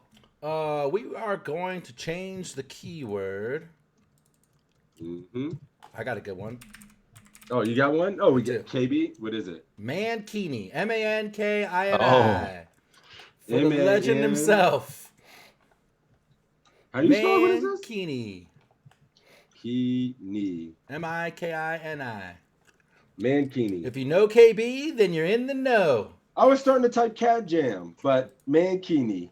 We are going to change the keyword. I got a good one. Oh, you got one? Oh, we do. get KB. What is it? Mankini. Mankini. Oh. For the legend himself. How do you spell it? What is this? Mankini. Kini. Mikini. Mankini. If you know KB, then you're in the know. I was starting to type Cat Jam, but Mankini.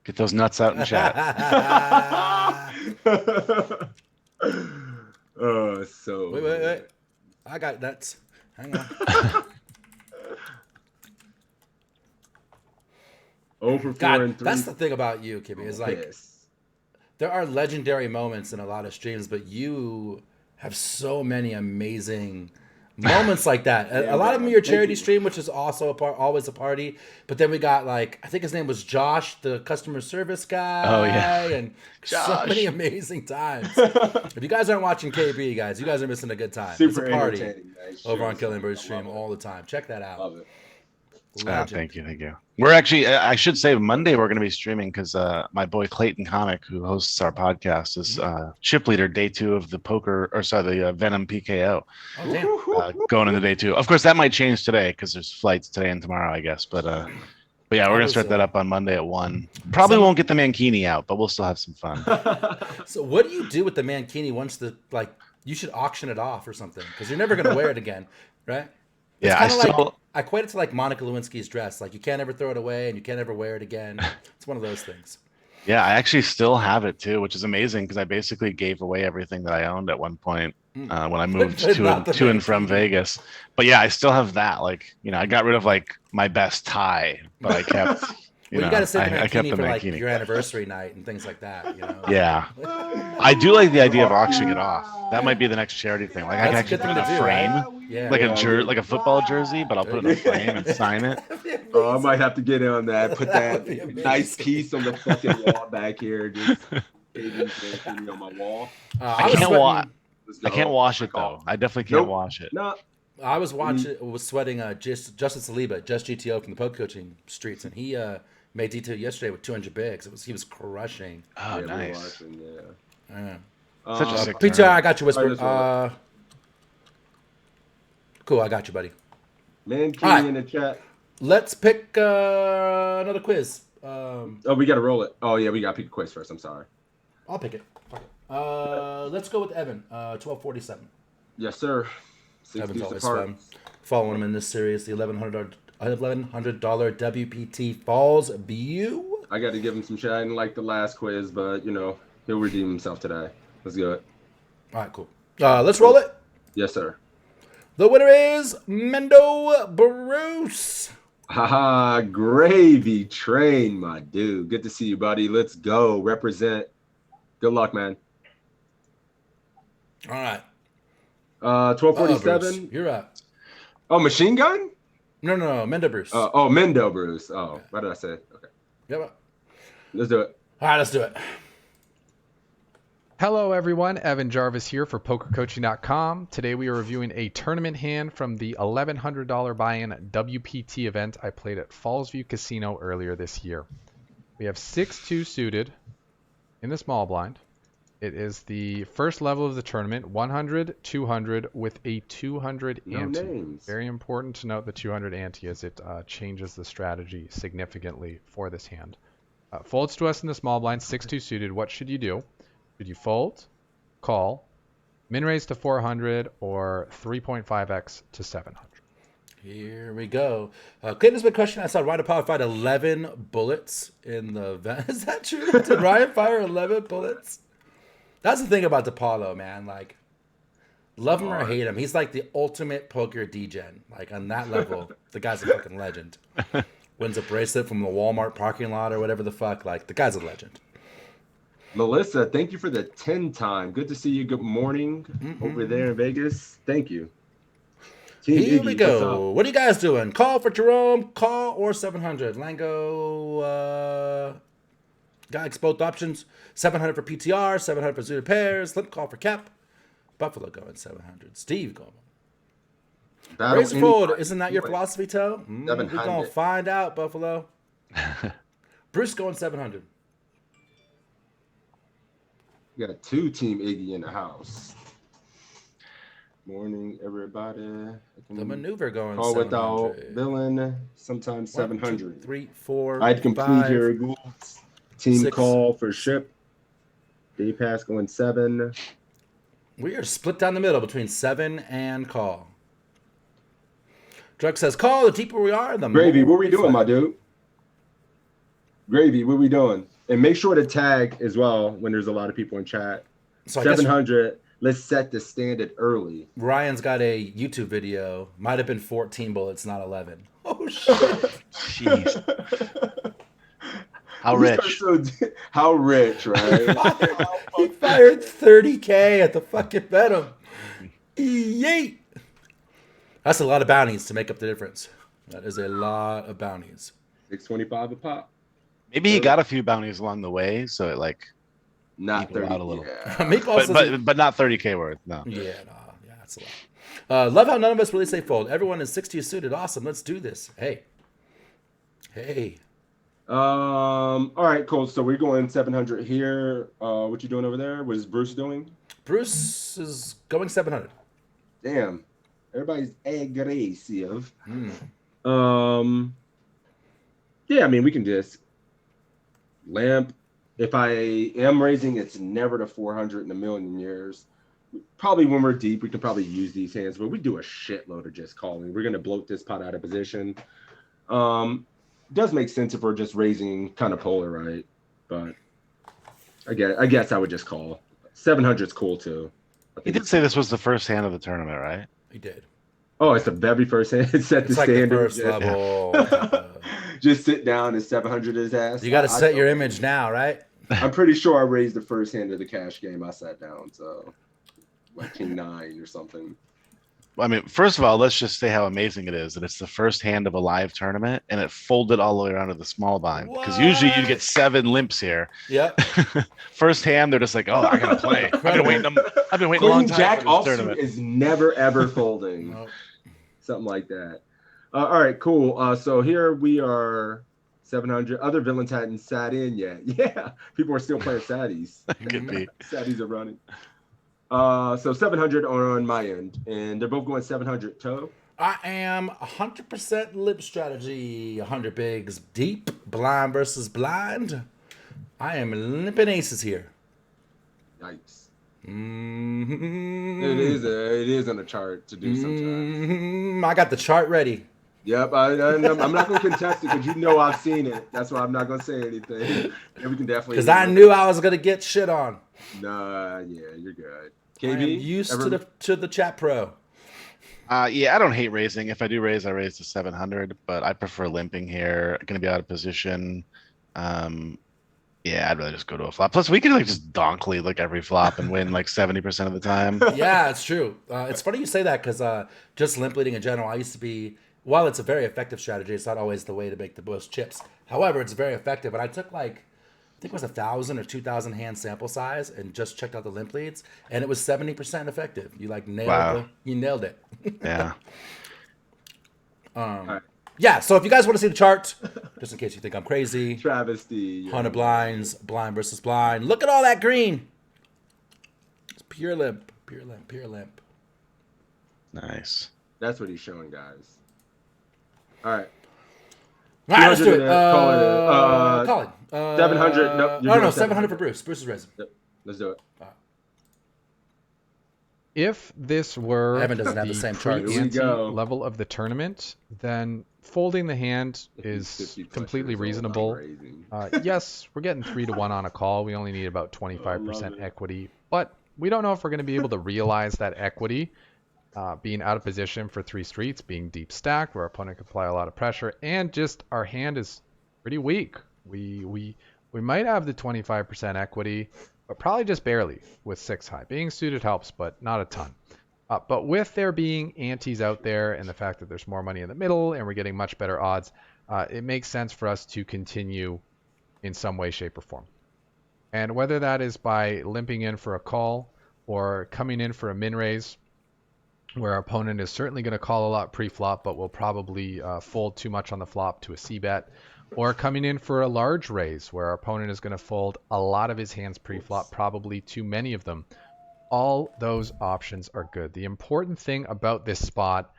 Get those nuts out in chat. So Wait. I got nuts. Hang on. 0 for 4 God, and 3. that's the thing about you, Kimmy, is like there are legendary moments in a lot of streams, but you have so many amazing Moments like that. A lot of them are your charity stream, which is also always a party. But then we got like, I think his name was Josh, the customer service guy. Oh, yeah. And so many amazing times. If you guys aren't watching KB, guys, you guys are missing a good time. It's a party over on Killingbird stream all the time. Check that out. Love it. Thank you. We're actually, I should say, Monday we're going to be streaming because my boy Clayton Comic, who hosts our podcast, is ship leader day 2 of the Venom PKO. Oh, damn. Going into day 2. Of course, that might change today because there's flights today and tomorrow, I guess. But yeah, we're going to start that up on Monday at 1. Probably won't get the Mankini out, but we'll still have some fun. So what do you do with the Mankini once you should auction it off or something because you're never going to wear it again, right? It's I equate it to like Monica Lewinsky's dress. Like you can't ever throw it away and you can't ever wear it again. It's one of those things. Yeah, I actually still have it too, which is amazing because I basically gave away everything that I owned at one point when I moved to and from Vegas. But yeah, I still have that. Like, I got rid of like my best tie, but I kept. You got to save the I kept Mankini the for like Mankini. your anniversary night and things like that. Yeah, I do like the idea of auctioning it off. That might be the next charity thing. Like I can actually put it in a frame, right? like a football jersey, but I'll put it in a frame and sign it. Oh, I might have to get in on that. Put that nice piece on the fucking wall back here. Just on my wall. I can't wash it though. I definitely can't wash it. No. I was sweating Justin Saliba, just GTO from the poke coaching streets, and he made D2 yesterday with 200 bigs. He was crushing. Oh, nice. Such a sick PTR, I got you, Whisper. Cool, I got you, buddy. Mankini in the chat. Let's pick another quiz. We got to roll it. Oh, yeah, we got to pick a quiz first. I'm sorry. I'll pick it. Fuck it. Let's go with Evan, 1247. Yes, sir. Evan's always fun. Following him in this series, the $1,100 WPT Falls View. I got to give him some shit. I didn't like the last quiz, but, he'll redeem himself today. Let's do it. All right, cool. Let's roll it. Yes, sir. The winner is Mendo Bruce. Haha, gravy train, my dude. Good to see you, buddy. Let's go. Represent. Good luck, man. All right. 1247. You're up. Oh, machine gun? No, Mendo Bruce. Mendo Bruce. Oh, what did I say? Okay. Yep. Let's do it. All right, let's do it. Hello, everyone. Evan Jarvis here for PokerCoaching.com. Today we are reviewing a tournament hand from the $1,100 buy-in WPT event I played at Fallsview Casino earlier this year. We have 6-2 suited in the small blind. It is the first level of the tournament, 100, 200 with a 200 ante. Names. Very important to note the 200 ante as it changes the strategy significantly for this hand. Folds to us in the small blind, 6-2 suited. What should you do? Should you fold, call, min raise to 400, or 3.5x to 700? Here we go. Clayton's big question. I saw Ryan Apollo fired 11 bullets in the event. Is that true? Did Ryan fire 11 bullets? That's the thing about DePaulo, man. Like, love him or hate him, he's like the ultimate poker degen. Like, on that level, the guy's a fucking legend. Wins a bracelet from the Walmart parking lot or whatever the fuck. Like, the guy's a legend. Melissa, thank you for the 10 time. Good to see you. Good morning over there in Vegas. Thank you. Team Here Iggy, we go. What are you guys doing? Call for Jerome, call or 700. Lango got both options. 700 for PTR, 700 for suited pairs. Limp call for cap. Buffalo going 700. Steve going. Raise or fold. Isn't that your philosophy, Toe? We're going to find out, Buffalo. Bruce going 700. We got 2 Team Iggy in the house. Morning, everybody. The maneuver going call 700. Without villain, sometimes 700. 1, 2, 3, 4, I'd complete 5, your goals. Team 6. call for ship. Day pass going 7. We are split down the middle between 7 and call. Drug says call. The deeper we are, the Gravy, more what we doing, my dude? Gravy, what we doing? And make sure to tag as well when there's a lot of people in chat. So 700. Let's set the standard early. Ryan's got a YouTube video. Might have been 14 bullets, not 11. Oh shit! Jeez. How rich? How rich, right? He fired 30K at the fucking Venom. Yeet. That's a lot of bounties to make up the difference. That is a lot of bounties. 625 a pop. Maybe he got a few bounties along the way, so it like Not equaled 30. out a little. Yeah. Meatballs But not 30K worth. No. Yeah, that's a lot. Love how none of us really say fold. Everyone is 60 suited. Awesome. Let's do this. Hey. All right, cool. So we're going 700 here. What you doing over there? What is Bruce doing? Bruce is going 700. Damn. Everybody's aggressive. Yeah, I mean, we can just lamp. If I am raising, it's never to 400 in a million years. Probably when we're deep, we can probably use these hands, but we do a shitload of just calling. We're going to bloat this pot out of position. Does make sense if we're just raising kind of polar, right? But I guess I would just call. 700 is cool too. He did say this was the first hand of the tournament, right? He did. Oh, it's the very first hand. It set the It's like standard. the first level. Just sit down and 700 his ass. You got to set your image now, right? I'm pretty sure I raised the first hand of the cash game. I sat down, so like King 9 or something. I mean, first of all, let's just say how amazing it is that it's the first hand of a live tournament and it folded all the way around to the small blind. Because usually you get 7 limps here. Yep. First hand, they're just like, oh, I gotta play. I've been waiting a long time Jack for this offsuit tournament. is never ever folding. Nope. Something like that. All right, cool. So here we are, 700. Other villains hadn't sat in yet. Yeah, people are still playing Saddies. Could be. Saddies are running. So 700 on my end, and they're both going 700 toe. I am 100% lip strategy. 100 bigs deep, blind versus blind. I am limping aces here. Yikes. Mm-hmm. It is on the chart to do sometimes. I got the chart ready. Yep, I'm not going to contest it because you know I've seen it. That's why I'm not going to say anything. And we can definitely. Because I knew I was going to get shit on. Nah, yeah, you're good. I am used to the chat pro. Yeah, I don't hate raising. If I do raise, I raise to 700, but I prefer limping here. Going to be out of position. Yeah, I'd rather just go to a flop. Plus, we could like just donk lead like every flop and win like 70% of the time. Yeah, it's true. It's funny you say that because just limp leading in general, I used to be. While it's a very effective strategy, it's not always the way to make the most chips. However, it's very effective. And I took I think it was 1,000 or 2,000 hand sample size and just checked out the limp leads, and it was 70% effective. You nailed it. Yeah. Yeah. So if you guys want to see the chart, just in case you think I'm crazy, travesty. 100 blinds, blind versus blind. Look at all that green. It's pure limp, pure limp, pure limp. Nice. That's what he's showing, guys. All right. All right, let's do it. Call it. 700. Nope. No, 700 for Bruce. Bruce is raising. Yep. Let's do it. If this were Evan doesn't have the same chart. pre-ante level of the tournament, then folding the hand is completely reasonable. Yes, we're getting 3-1 on a call. We only need about 25% equity, but we don't know if we're going to be able to realize that equity. Being out of position for 3 streets, being deep stacked, where our opponent can apply a lot of pressure, and just our hand is pretty weak. We might have the 25% equity, but probably just barely with 6 high. Being suited helps, but not a ton. But with there being antes out there and the fact that there's more money in the middle and we're getting much better odds, it makes sense for us to continue in some way, shape, or form. And whether that is by limping in for a call or coming in for a min raise, where our opponent is certainly going to call a lot pre-flop, but will probably fold too much on the flop to a c-bet, or coming in for a large raise, where our opponent is going to fold a lot of his hands pre-flop, probably too many of them. All those options are good. The important thing about this spot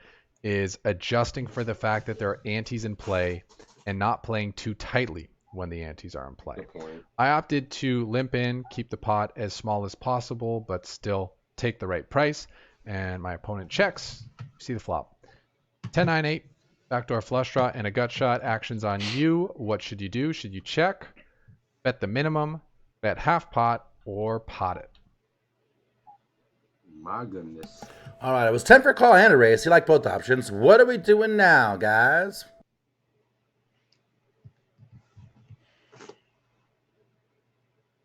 is adjusting for the fact that there are antes in play and not playing too tightly when the antes are in play. I opted to limp in, keep the pot as small as possible, but still take the right price. And my opponent checks. See the flop. 10-9-8, backdoor flush draw, and a gut shot. Actions on you. What should you do? Should you check, bet the minimum, bet half pot, or pot it? My goodness. All right, it was 10 for a call and a raise. You like both options. What are we doing now, guys?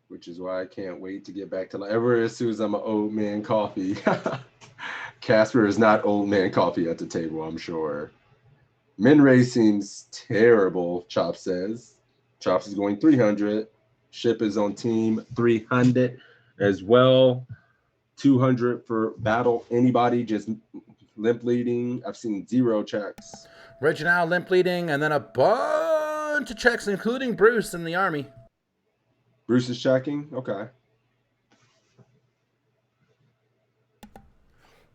Which is why I can't wait to get back to ever as soon as I'm an old man coffee. Casper is not old man coffee at the table, I'm sure. Min raise seems terrible, Chop says. Chops is going 300. Ship is on team 300 as well. 200 for battle. Anybody just limp leading? I've seen 0 checks. Reginald limp leading, and then a bunch of checks, including Bruce in the army. Bruce is checking? Okay.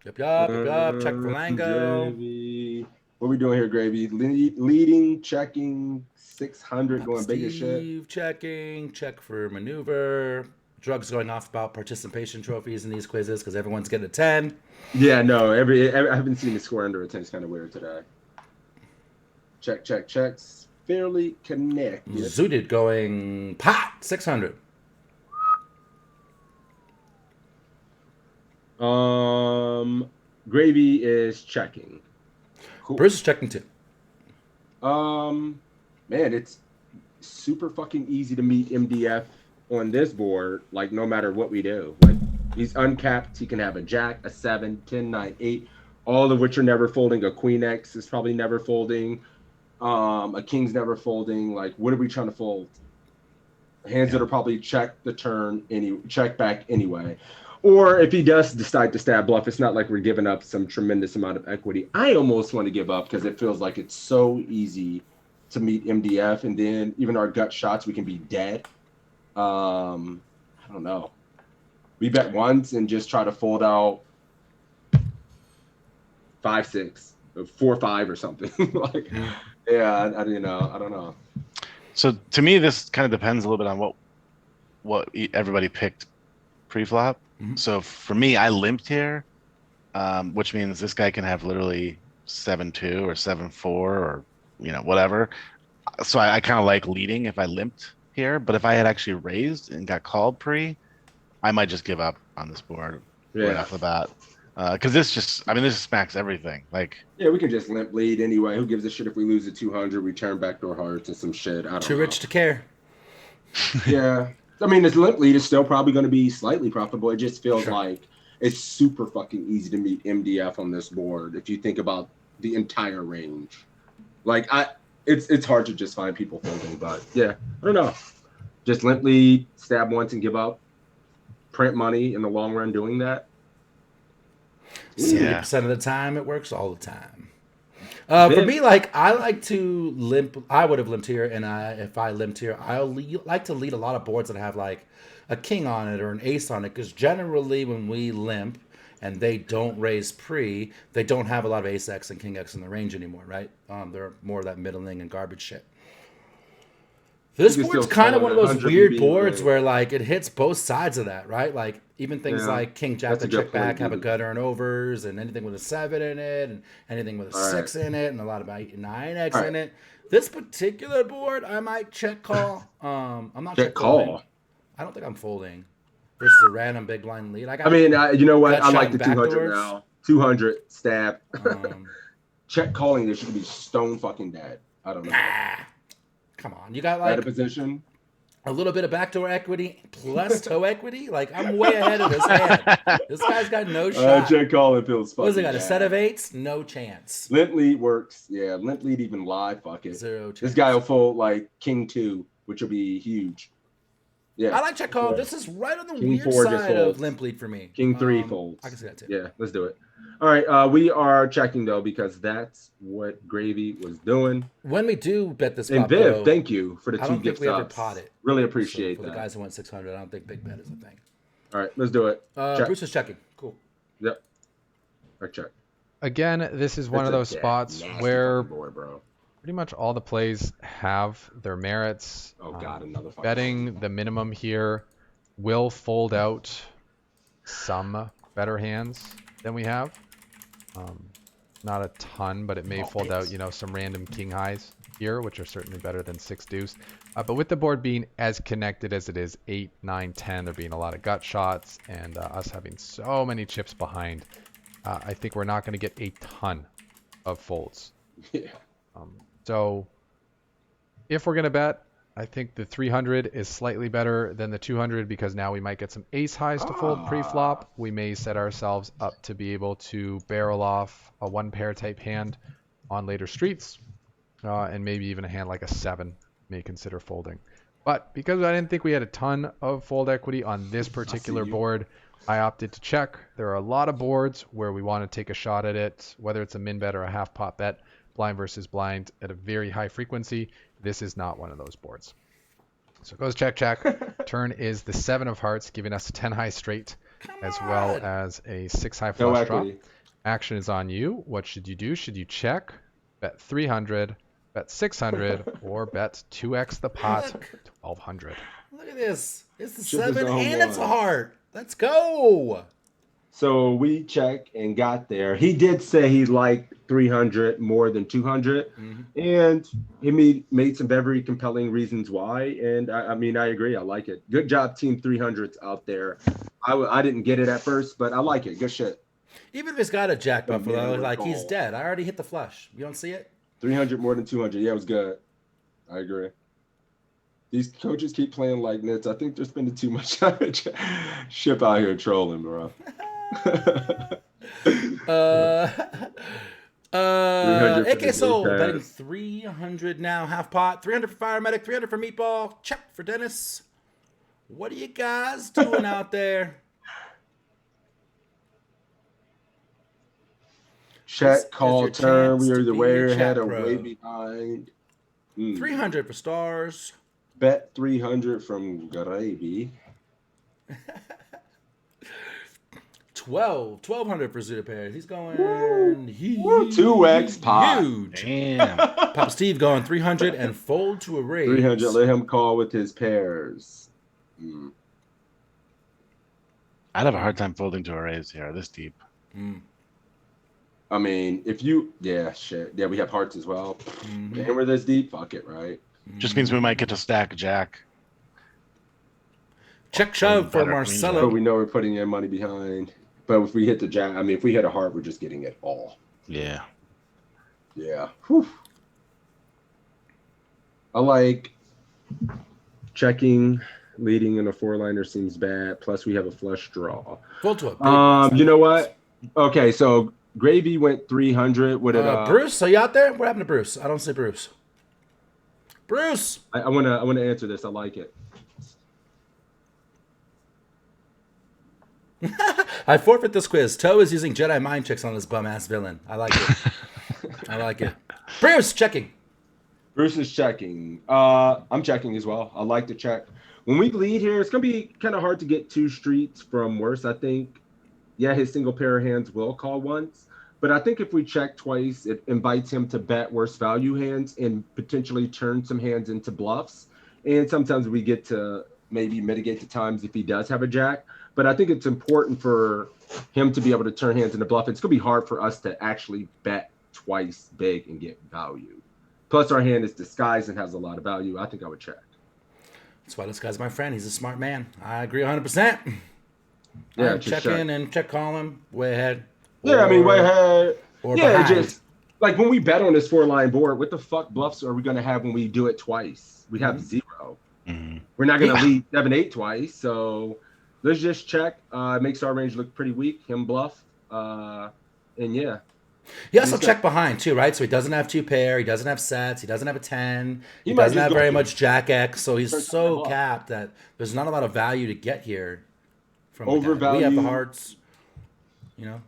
Yep. Check for Lango. Gravy. What are we doing here, Gravy? Leading, checking, 600, going big as shit. Steve checking, check for maneuver. Drugs going off about participation trophies in these quizzes because everyone's getting a 10. Yeah, no, I haven't seen the score under a 10. It's kind of weird today. Checks. Fairly connected. Zooted going pot, 600. Gravy is checking. Cool. Bruce is checking too. Man, it's super fucking easy to meet MDF on this board, like no matter what we do. Like he's uncapped, he can have a jack, a 7, 10, 9, 8, all of which are never folding. A queen X is probably never folding. A king's never folding. Like, what are we trying to fold? Hands that are probably check back anyway. Or if he does decide to stab bluff, it's not like we're giving up some tremendous amount of equity. I almost want to give up because it feels like it's so easy to meet MDF, and then even our gut shots, we can be dead. I don't know. We bet once and just try to fold out 5-6, 4-5 or something. Like, yeah, I don't know. So to me, this kind of depends a little bit on what everybody picked pre-flop. Mm-hmm. So for me, I limped here, which means this guy can have literally 7-2 or 7-4 or whatever. So I kind of like leading if I limped here, but if I had actually raised and got called pre, I might just give up on this board right off the bat. Because this smacks everything. Like, yeah, we can just limp lead anyway. Who gives a shit if we lose at 200? We turn backdoor hearts and some shit. I don't know. Too rich to care. Yeah. I mean, this limp lead is still probably going to be slightly profitable. It just feels like it's super fucking easy to meet MDF on this board if you think about the entire range. Like, it's hard to just find people folding, but yeah, I don't know. Just limp lead, stab once and give up. Print money in the long run doing that. 70% of the time, it works all the time. For me, like, I like to limp. I would have limped here, and if I limped here, I like to lead a lot of boards that have like a king on it or an ace on it, because generally when we limp and they don't raise pre, they don't have a lot of ace X and king X in the range anymore, right? They're more of that middling and garbage shit. This board's kind of one of those weird boards where like it hits both sides of that, right? Like even things like king jack that check back have a gutter and overs, and anything with a 7 in it, and anything with a 6 in it, and a lot of 9x in it. This particular board, I might check call. I'm not check call. I don't think I'm folding. Versus a random big blind lead. You know what? I like the 200 now. 200 stab. Check calling. This should be stone fucking dead. I don't know. Come on, you got like out of position, a little bit of backdoor equity plus toe equity. Like I'm way ahead of this hand. This guy's got no shot. Check calling feels fucking. What's he got? A set of 8s? No chance. Limp lead works. Yeah, limp lead even live. Fuck it. 0 chance. This guy will fold like king 2, which will be huge. Yeah, I like check call. This is right on the king weird side of limp lead for me. King 3 folds. I can see that too. Yeah, let's do it. All right, we are checking though because that's what Gravy was doing. When we do bet this, and Viv, thank you for the 2 gift subs. I don't think we ever pot it. Really appreciate that. For the guys who went 600, I don't think big bet is a thing. All right, let's do it. Bruce is checking. Cool. Yep. All right, check. Again, this is one of those spots where pretty much all the plays have their merits. Oh God, another betting the minimum here will fold out some better hands than we have. Not a ton, but it may fold out, some random king highs here, which are certainly better than 6 deuce. But with the board being as connected as it is, 8, 9, 10, there being a lot of gut shots, and us having so many chips behind, I think we're not going to get a ton of folds. Yeah. So if we're going to bet, I think the 300 is slightly better than the 200 because now we might get some ace highs to fold pre-flop. We may set ourselves up to be able to barrel off a one pair type hand on later streets, and maybe even a hand like a 7 may consider folding. But because I didn't think we had a ton of fold equity on this particular board, I opted to check. There are a lot of boards where we want to take a shot at it, whether it's a min bet or a half pot bet, blind versus blind at a very high frequency. This is not one of those boards. So it goes check, check. Turn is the 7 of hearts, giving us a 10 high straight, as well as a 6 high flush draw. Action is on you. What should you do? Should you check, bet 300, bet 600, or bet 2x the pot, 1200? Look at this. It's the Chip is 7 on and it's a one. heart. Let's go. So we checked and got there. He did say he liked 300 more than 200, and he made some very compelling reasons why. And I mean, I agree. I like it. Good job, Team 300s out there. I didn't get it at first, but I like it. Good shit. Even if he's got a jack buffer, man though, with like he's gold. dead. I already hit the flush. You don't see it? 300 more than 200. Yeah, it was good. I agree. These coaches keep playing like nits. I think they're spending too much time. Ship out here trolling, bro. AK Soul pass. betting 300 now, half pot, 300 for Fire Medic, 300 for Meatball, check for Dennis. What are you guys doing out there? Check, call, your turn. chance We are to either be way a ahead chat or pro. way behind. 300 for Stars. Bet 300 from Gravy. 1,200 for Zuda Pairs. He's going huge. 2x pot. Huge. Damn. Papa Steve going 300 and fold to a raise. 300. Let him call with his pairs. I'd have a hard time folding to a raise here this deep. I mean, if you, shit. Yeah, we have hearts as well. And we're this deep. Fuck it, right? Just means we might get to stack jack. Check shove for Better But Marcelo. we know we're putting in money behind. But if we hit the jack, I mean, if we hit a heart, we're just getting it all. Yeah. Yeah. Whew. I like checking. Leading in a 4-liner seems bad. Plus, we have a flush draw. Fold to a big You know what? Okay, so Gravy went 300. What did Bruce, are you out there? What happened to Bruce? I don't see Bruce. Bruce! I wanna answer this. I like it. I forfeit this quiz. Toe is using Jedi mind tricks on this bum-ass villain. I like it. I like it. Bruce, checking. Bruce is checking. I'm checking as well. I like to check. When we lead here, it's gonna be kind of hard to get 2 streets from worse. I think. Yeah, his single pair of hands will call once, but I think if we check twice, it invites him to bet worse value hands and potentially turn some hands into bluffs. And sometimes we get to maybe mitigate the times if he does have a jack. But I think it's important for him to be able to turn hands into bluff. It's gonna be hard for us to actually bet twice big and get value. Plus, our hand is disguised and has a lot of value. I think I would check. That's why this guy's my friend. He's a smart man. I agree 100%. Yeah, I'm just checking and check calling way ahead. Yeah, I mean, way ahead. Or Yeah, behind. just like when we bet on this 4-line board, what the fuck bluffs are we going to have when we do it twice? We have 0. We're not going to lead 7-8 twice. So let's just check. It makes our range look pretty weak. Him bluff. And yeah. He also checked behind too, right? So he doesn't have 2 pair. He doesn't have sets. He doesn't have a 10. He might doesn't just have go very for- much Jack X. So he's Turn so something off. capped that there's not a lot of value to get here. From the guy. We Overvalue. have the hearts. You know.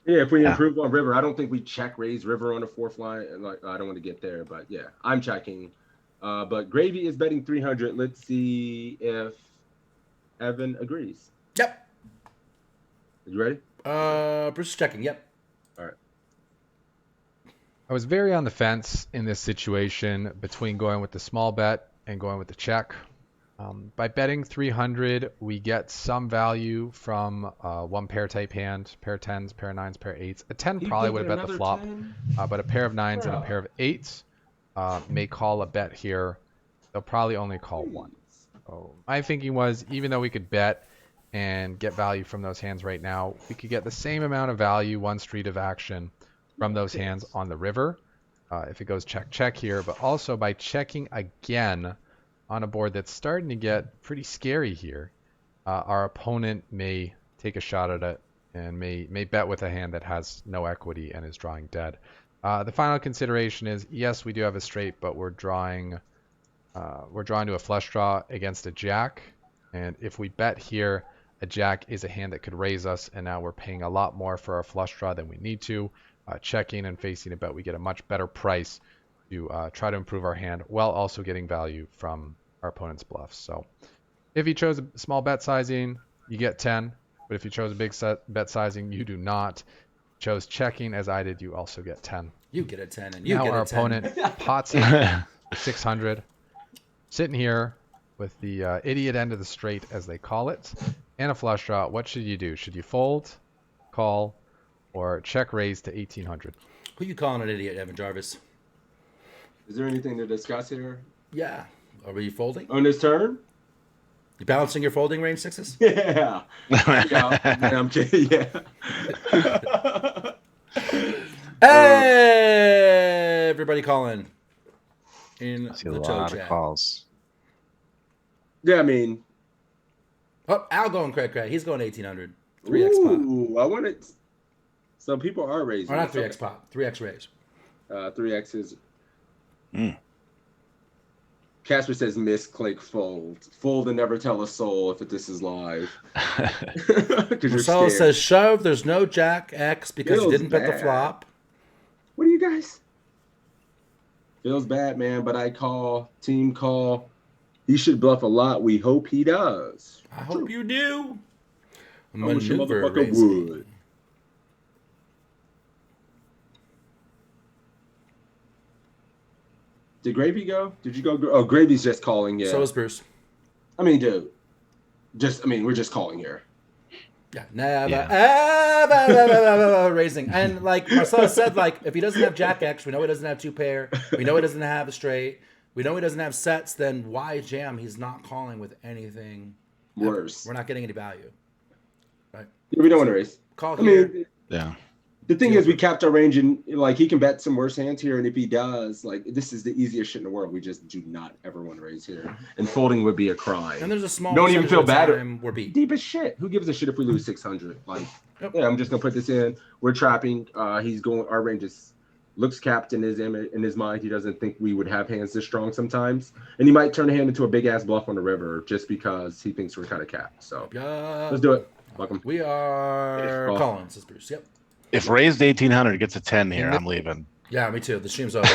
Yeah, if we improve on river, I don't think we check raise river on the 4th line. Like, I don't want to get there, but yeah, I'm checking. But Gravy is betting 300. Let's see if Evan agrees. Yep. You ready? Bruce is checking. Yep. All right. I was very on the fence in this situation between going with the small bet and going with the check. By betting 300, we get some value from one pair type hand, pair 10s, pair 9s, pair 8s. A 10 probably would have bet the flop, but a pair of 9s and a pair of 8s may call a bet here. They'll probably only call once. So my thinking was, even though we could bet and get value from those hands right now, we could get the same amount of value, 1 street of action from those hands on the river if it goes check, check here. But also by checking again, on a board that's starting to get pretty scary here. Our opponent may take a shot at it and may bet with a hand that has no equity and is drawing dead. The final consideration is, yes, we do have a straight, but we're drawing to a flush draw against a jack. And if we bet here, a jack is a hand that could raise us, and now we're paying a lot more for our flush draw than we need to. Checking and facing a bet, we get a much better price to try to improve our hand while also getting value from our opponent's bluffs. So if you chose a small bet sizing, you get 10. But if you chose a big bet sizing, you do not. Chose checking as I did, you also get 10. You get a 10, and you Now get our a 10. opponent pots in 600, sitting here with the idiot end of the straight, as they call it, and a flush draw. What should you do? Should you fold, call, or check raise to 1800? Who you calling an idiot, Evan Jarvis? Is there anything to discuss here Yeah. Are you folding? on this turn? You balancing your folding range sixes? Yeah. Yeah, I'm kidding. Yeah. Hey, everybody calling in I see a the toe lot of chat. calls. Yeah, I mean, Oh, Al going crack. He's going 1800. 3x pop. ooh, I wanted. So people are raising. Or not 3x pop. 3x raise. 3X's. Mm. Casper says, "Miss click fold. Fold and never tell a soul if this is live." Because you're Marcelo scared. says shove. There's no jack X because he Feels didn't bet the bad. flop. What do you guys? Feels bad, man, but I call. Team call. He should bluff a lot. We hope he does. I hope you do. I wish a Maneuver motherfucker raising. would. Did Gravy go? Did you go? Oh, Gravy's just calling. Yeah. So is Bruce. I mean, dude. We're just calling here. Yeah, never raising. And like Marcelo said, like if he doesn't have jack X, we know he doesn't have two pair. We know he doesn't have a straight. We know he doesn't have sets. Then why jam? He's not calling with anything Worse. We're not getting any value. Right? Yeah, we don't want to raise. Call I here. mean, Yeah. the thing is, we capped our range, and like he can bet some worse hands here, and if he does, like this is the easiest shit in the world. We just do not ever want to raise here, and folding would be a crime. And there's a small. Don't even percentage feel of the bad. time We're beat. Deep as shit. Who gives a shit if we lose 600? Like, Yep. yeah, I'm just gonna put this in. We're trapping. He's going. Our range looks capped in his mind. He doesn't think we would have hands this strong sometimes, and he might turn a hand into a big ass bluff on the river just because he thinks we're kind of capped. So let's do it. Welcome. We are Yes, calling, says Bruce. Yep. If raised 1800 gets a 10 here, I'm leaving. Yeah, me too. The stream's over.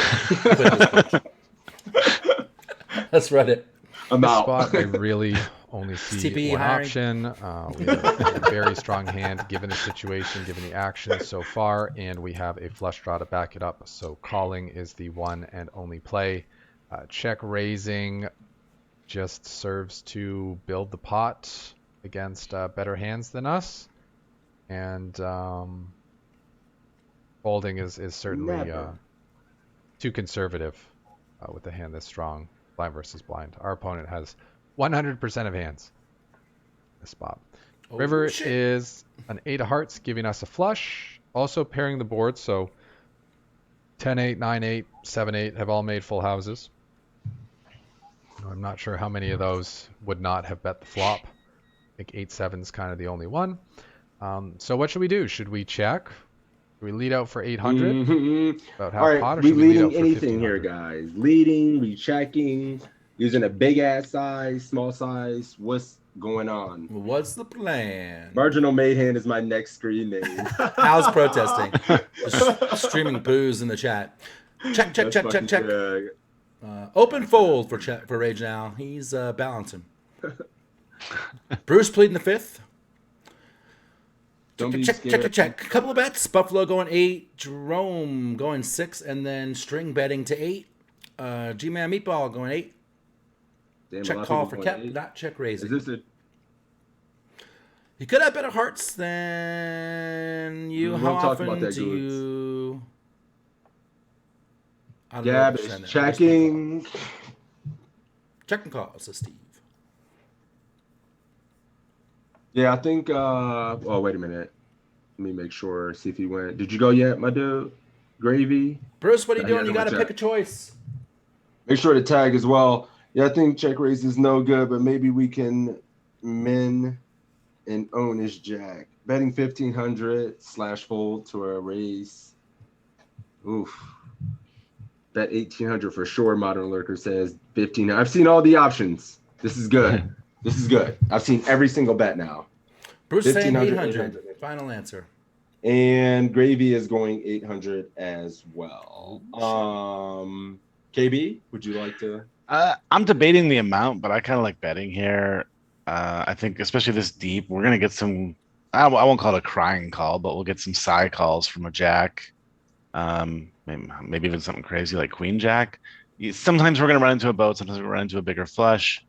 Let's run it. I'm This out. spot, I really only see TPE one hiring. option. We have a very strong hand given the situation, given the action so far, and we have a flush draw to back it up. So calling is the one and only play. Check raising just serves to build the pot against better hands than us, and folding is certainly Never. too conservative with a hand this strong. Blind versus blind. Our opponent has 100% of hands in this spot. River shit. is an 8 of hearts, giving us a flush. Also pairing the board, so 10-8, 9-8, 7-8 have all made full houses. I'm not sure how many of those would not have bet the flop. I think 8-7 is kind of the only one. So what should we do? Should we check? Should we lead out for 800? Mhm. About half All right, pot, or we should we lead out leading for anything here, 1500? guys. Leading, we checking, using a big ass size, small size. What's going on? What's the plan? Marginal made hand is my next screen name. Al's protesting. Just streaming booze in the chat. Check. That's fucking check. sick. Open fold for Rage now. He's balancing. Bruce pleading the fifth. Don't be Check. scared. Couple of bets. Buffalo going 8. Jerome going 6, and then string betting to 8. G-Man Meatball going 8. Damn, a Check lot of call people for going Kep, eight. not check Is raising. this a He could have better hearts than you. We How won't talk about often that, do Goods. you? I don't know Gab what is percent that is. checking? Check and call, says Steve. Yeah, I think. Oh, wait a minute. Let me make sure. See if he went. Did you go yet, my dude? Gravy. Bruce, what are you Yeah, doing? You yeah, got to no pick a check. choice. Make sure to tag as well. Yeah, I think check raise is no good, but maybe we can min and own his jack. Betting 1,500 / fold to a raise. Oof. Bet 1,800 for sure. Modern Lurker says 15. I've seen all the options. This is good. This is good. I've seen every single bet now. Bruce saying 1,500, 800. Final answer. And Gravy is going 800 as well. KB, would you like to? I'm debating the amount, but I kind of like betting here. I think, especially this deep, we're gonna get some. I won't call it a crying call, but we'll get some side calls from a jack. Maybe even something crazy like Queen Jack. Sometimes we're gonna run into a boat. Sometimes we run into a bigger flush.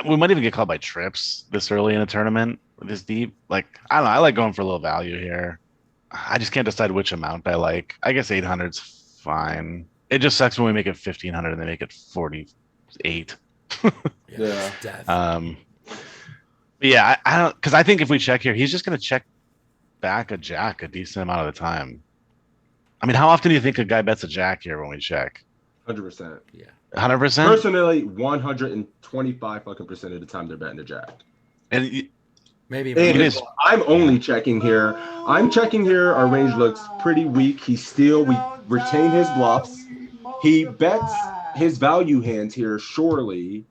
We might even get called by trips this early in a tournament this deep. Like, I don't know. I like going for a little value here. I just can't decide which amount I like. I guess 800's fine. It just sucks when we make it 1,500 and they make it 48. Yeah. But yeah, I don't, because I think if we check here, he's just going to check back a jack a decent amount of the time. I mean, how often do you think a guy bets a jack here when we check? 100%. Yeah. 100%? Personally, 125 fucking percent of the time they're betting a jack. And maybe. And I'm only checking here. I'm checking here. Our range looks pretty weak. We retain his bluffs. He bets his value hands here, surely,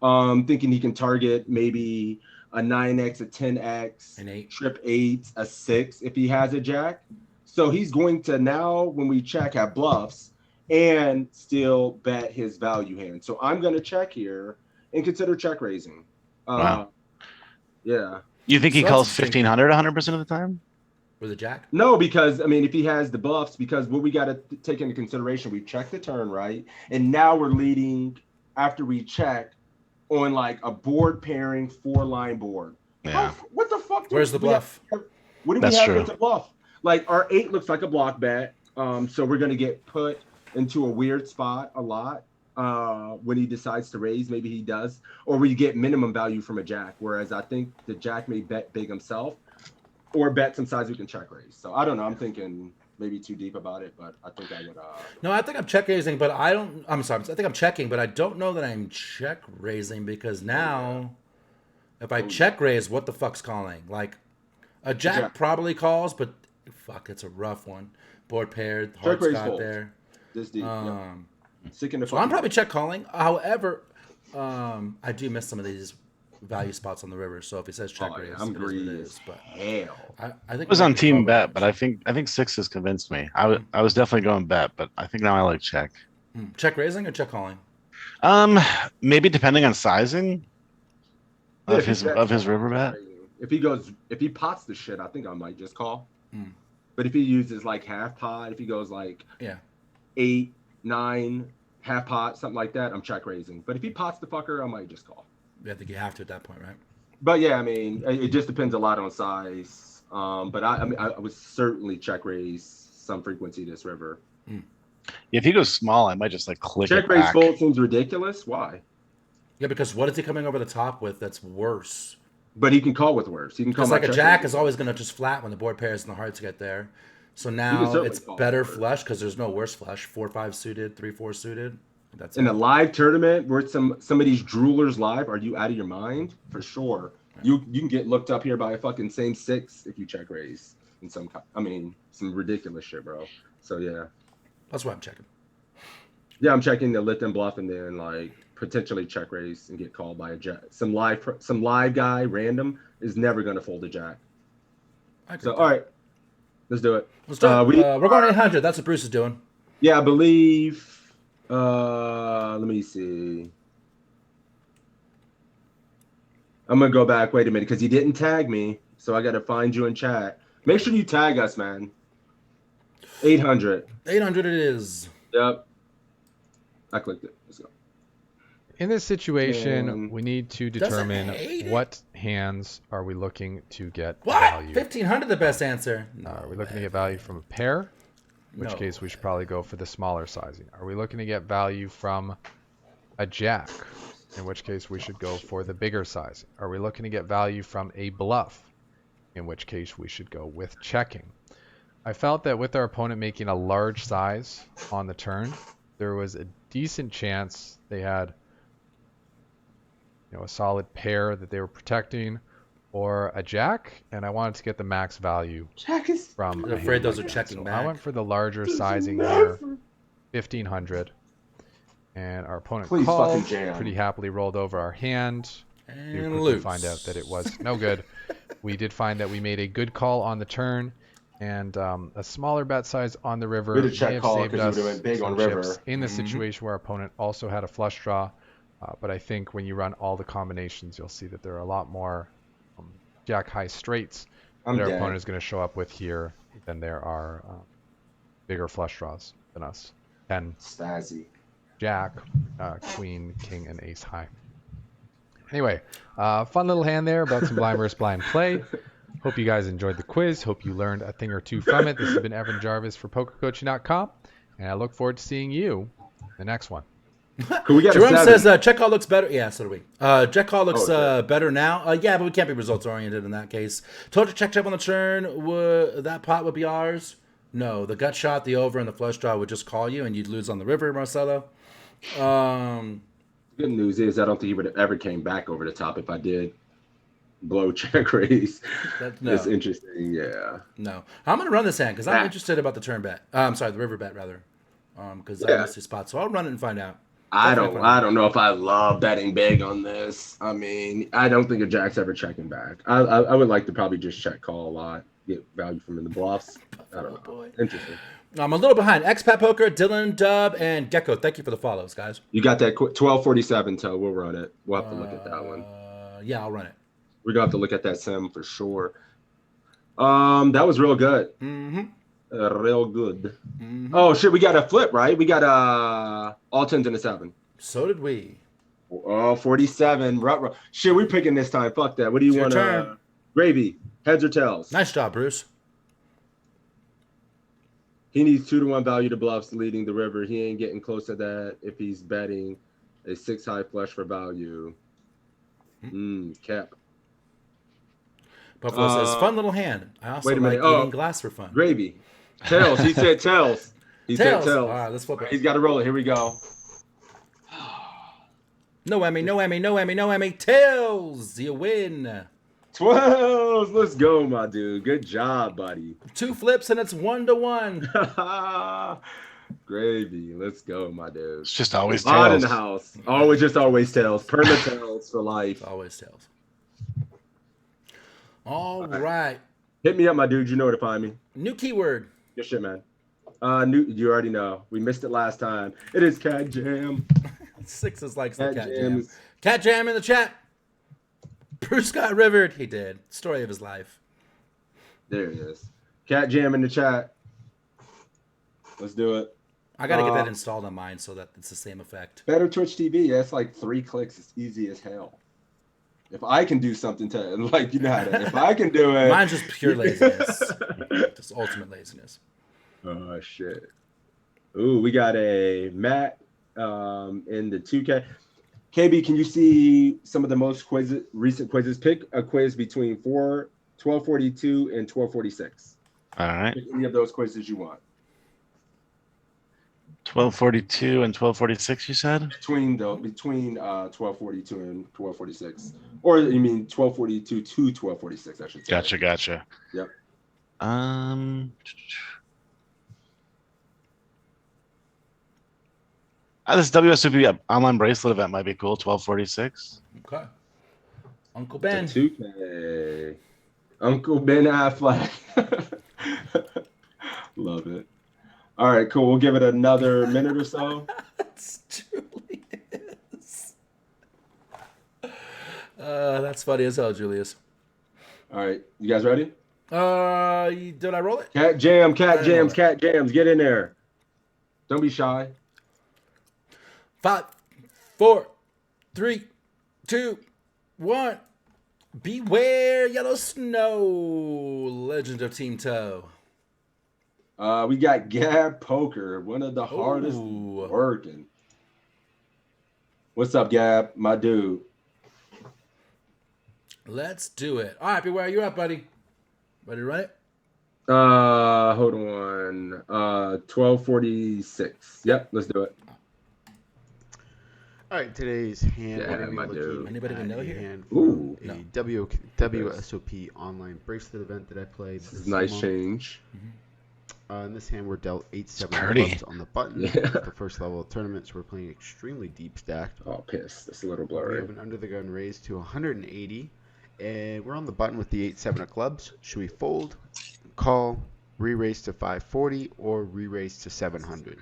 thinking he can target maybe a 9x, a 10x, an 8, trip 8, a 6 if he has a jack. So he's going to now, when we check, have bluffs and still bet his value hand. So I'm going to check here and consider check raising. Wow. Yeah. You think he calls 1,500 100% of the time? With a jack? No, because, I mean, if he has the bluffs, because what we got to take into consideration, we checked the turn, right? And now we're leading after we check on like a board pairing 4-line board. Yeah. What the fuck? Where's the bluff? What do we have with the bluff? Like our 8 looks like a block bet. So we're going to get put into a weird spot a lot when he decides to raise. Maybe he does. Or we get minimum value from a jack. Whereas I think the jack may bet big himself or bet some size we can check raise. So I don't know. I'm thinking maybe too deep about it, but I think I would. No, I think I'm check raising, but I'm sorry. I think I'm checking, but I don't know that I'm check raising because now if I check raise, what the fuck's calling? Like a jack probably calls, but fuck, it's a rough one. Board paired, hearts got there. This deep. So I'm probably check calling. However, I do miss some of these value spots on the river. So if he says check raise, I'm greedy but hell. I think it was on team bet, but I think 6 has convinced me. I was definitely going bet, but I think now I like check. Check raising or check calling? Maybe depending on sizing of his river bet. If he pots the shit, I think I might just call. But if he uses like half pot, if he goes like 8, 9, half pot, something like that, I'm check raising. But if he pots the fucker, I might just call. I think you have to at that point, right? But yeah, I mean, it just depends a lot on size. But I mean, I would certainly check raise some frequency this river. If he goes small, I might just like click check it raise back. fold seems ridiculous. Why? Yeah, because what is he coming over the top with that's worse? But he can call with worse. He can call like a jack is always going to just flat when the board pairs and the hearts get there. So now it's better flush because there's no worse flush. 4-5 suited, 3-4 suited. That's in a live tournament where some of these droolers live. Are you out of your mind? For sure. Yeah. You can get looked up here by a fucking same 6 if you check raise in some ridiculous shit, bro. So yeah, that's why I'm checking. Yeah, I'm checking the lift and bluff and then like potentially check raise and get called by a jack. Some live guy random is never gonna fold a jack. So all right, let's do it. Let's do it. We're going 800. That's what Bruce is doing. Yeah, I believe. Let me see. I'm gonna go back. Wait a minute, because he didn't tag me, so I gotta find you in chat. Make sure you tag us, man. 800. 800 it is. Yep. I clicked it. Let's go. In this situation, we need to determine what hands are we looking to get value. 1,500 the best answer. No, are we looking to get value from a pair? In which case we should probably go for the smaller sizing. Are we looking to get value from a jack? In which case we should go for the bigger sizing. Are we looking to get value from a bluff? In which case we should go with checking. I felt that with our opponent making a large size on the turn, there was a decent chance they had a solid pair that they were protecting, or a jack, and I wanted to get the max value from. I'm a afraid hand those like are that. checking So back. I went for the larger sizing here, 1500, and our opponent Please called. fucking jam. Pretty happily rolled over our hand. We And quickly loose. find out that it was no good. We did find that we made a good call on the turn, and a smaller bet size on the river Way to may check have call saved because you us would've went big some on chips river. in the situation where our opponent also had a flush draw. But I think when you run all the combinations, you'll see that there are a lot more jack high straights I'm that our dead. opponent is going to show up with here than there are bigger flush draws than us. 10, Stazzy. jack, queen, king, and ace high. Anyway, fun little hand there about some blind versus blind play. Hope you guys enjoyed the quiz. Hope you learned a thing or two from it. This has been Evan Jarvis for PokerCoaching.com, and I look forward to seeing you in the next one. Could we get Jerome a 7? says check call looks better. Yeah, so do we. Check call looks okay. better now. Yeah, but we can't be results oriented in that case. Told you check on the turn. That pot would be ours. No, the gut shot, the over, and the flush draw would just call you, and you'd lose on the river, Marcelo. Good news is I don't think he would have ever came back over the top if I did blow check raise. No. It's interesting, yeah. No, I'm gonna run this hand because I'm Ah. interested about the turn bet. I'm sorry, the river bet rather, because I Yeah. missed his spot. So I'll run it and find out. I Definitely don't find out. I don't know if I love betting big on this. I mean, I don't think a jack's ever checking back. I would like to probably just check call a lot, get value from in the bluffs. I don't know. boy. Interesting. I'm a little behind. Expat Poker, Dylan, Dub, and Gecko. Thank you for the follows, guys. You got that 1247 toe. We'll run it. We'll have to look at that one. Yeah, I'll run it. We're gonna have to look at that sim for sure. That was real good. Mm-hmm. Real good. Mm-hmm. Oh shit, we got a flip, right? We got all 10s and a 7. So did we. Oh, 47. Shit, we picking this time. Fuck that. What do you It's your want? turn. Gravy. Heads or tails? Nice job, Bruce. He needs 2-to-1 value to bluffs leading the river. He ain't getting close to that if he's betting a 6 high flush for value. Cap. Buffalo says, fun little hand. I also wait a like minute. eating glass for fun. Gravy. Tails. He said tails. He Tails. said tails. All right, let's flip it. He's got to roll it. Here we go. No whammy, no whammy, no whammy, no whammy. Tails, you win. 12s. Let's go, my dude. Good job, buddy. 2 flips and it's 1-1. Gravy. Let's go, my dude. It's just always Odd in tails. the house. Always tails. Perma tails for life. Always tails. All right. Hit me up, my dude. You know where to find me. New keyword. Good shit, man. You already know. We missed it last time. It is Cat Jam. Sixes likes the Cat cat Jam jam. is- Cat jam in the chat. Bruce got rivered. He did. Story of his life. There it is. Cat Jam in the chat. Let's do it. I got to get that installed on mine so that it's the same effect. Better Twitch TV. That's like 3 clicks. It's easy as hell. If I can do something to like, you know how to, if I can do it. Mine's just pure laziness. Just ultimate laziness. Oh shit. Ooh, we got a Matt in the 2K. KB, can you see some of the most recent quizzes? Pick a quiz between 1242 and 1246. All right. Pick any of those quizzes you want. 1242 and 1246, you said? Between 1242 and 1246. Or you mean 1242 to 1246, I should say. Gotcha. Yep. This WSOP online bracelet event might be cool. 1246. Okay. Uncle Ben. The 2K. Uncle Ben Affleck. Love it. All right, cool. We'll give it another minute or so. It truly is. That's funny as hell, Julius. All right, you guys ready? Did I roll it? Cat jams. Get in there. Don't be shy. 5, 4, 3, 2, 1. Beware yellow snow. Legend of Team Toe. We got Gab Poker, one of the hardest Ooh. working. What's up, Gab, my dude? Let's do it. All right, Beware, you're up, buddy. Ready to run it? Hold on. 1246. Yep, let's do it. All right, today's hand. Yeah, we're gonna my be dude. looking Anybody we at know a here? hand Ooh. from a No. WSOP online bracelet event that I played This this is nice month. change. In this hand, we're dealt 8-7 pretty. clubs on the button. Yeah. It's the first level of tournament, so we're playing extremely deep stacked. Oh, piss. That's a little We blurry. have an under the gun raise to 180, and we're on the button with the 8-7 of clubs. Should we fold, call, re-raise to 540, or re-raise to 700?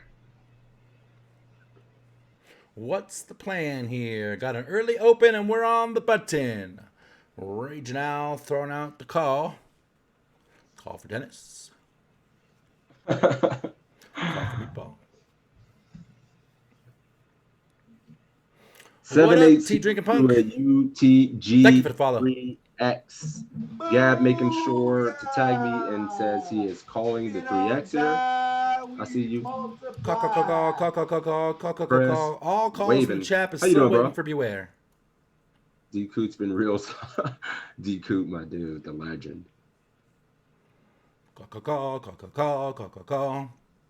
What's the plan here? Got an early open and we're on the button. Rage now, throwing out the call. Call for Dennis. Call for Meatball. What up, 7-8 Tea Drinking Punk? UTG Thank you for the follow. 3X. Gab making sure to tag me and says he is calling the 3X here. I see you. Call. Chris, All calls waving. from the chat is How you still doing, bro? waiting for Beware. D Coot's been real. D Coot, my dude, the legend. Call.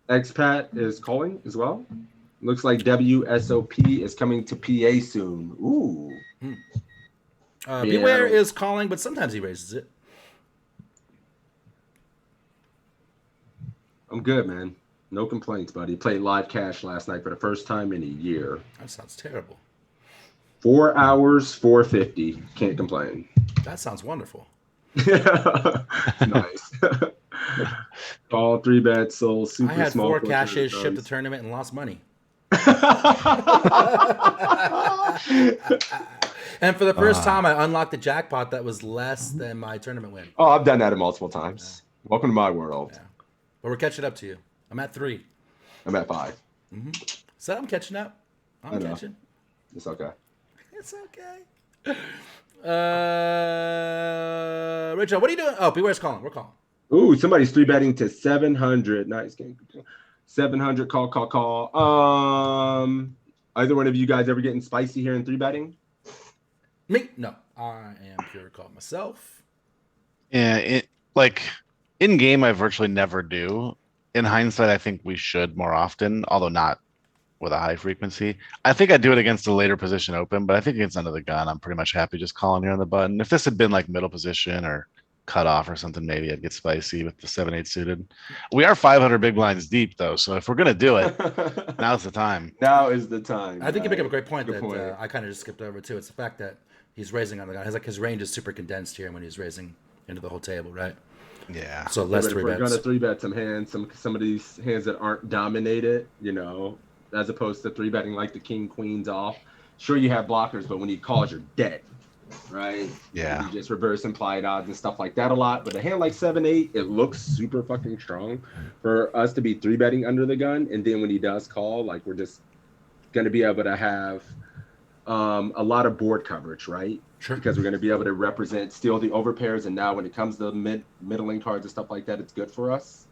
Expat is calling as well. Looks like WSOP is coming to PA soon. Ooh. Beware is calling, but sometimes he raises it. I'm good, man. No complaints, buddy. Played live cash last night for the first time in a year. That sounds terrible. 4 hours, 450. Can't complain. That sounds wonderful. Nice. All 3 bets, so super I had small. 4 portion of caches, shipped the returns. tournament, and lost money. And for the first time, I unlocked a jackpot that was less than my tournament win. Oh, I've done that multiple times. Welcome to my world. Yeah. But we're catching up to you. I'm at 3. I'm at 5. So I'm catching up. I I'm know. catching. It's okay. It's okay. Rachel, what are you doing? Oh, Beware's calling. We're calling. Ooh, somebody's 3 betting to 700. Nice game. 700. Call. Either one of you guys ever getting spicy here in 3 betting? Me? No. I am pure call myself. Yeah, in game, I virtually never do. In hindsight, I think we should more often, although not with a high frequency. I think I'd do it against the later position open, but I think against under the gun, I'm pretty much happy just calling here on the button. If this had been like middle position or cut off or something, maybe I'd get spicy with the 7-8 suited. We are 500 big blinds deep, though, so if we're going to do it, now's the time. Now is the time. I think you make up a great point Good that point. I kind of just skipped over, too. It's the fact that he's raising on the gun. His range is super condensed here when he's raising into the whole table, right? Yeah. So less But if 3 we're bets. gonna 3 bet some hands, some of these hands that aren't dominated, as opposed to 3 betting like the king queens off. Sure, you have blockers, but when he calls, you're dead, right? Yeah. You just reverse implied odds and stuff like that a lot. But a hand like 7-8, it looks super fucking strong for us to be 3 betting under the gun, and then when he does call, like we're just gonna be able to have a lot of board coverage, right? Sure. Because we're going to be able to represent still the overpairs, and now when it comes to middling cards and stuff like that, it's good for us.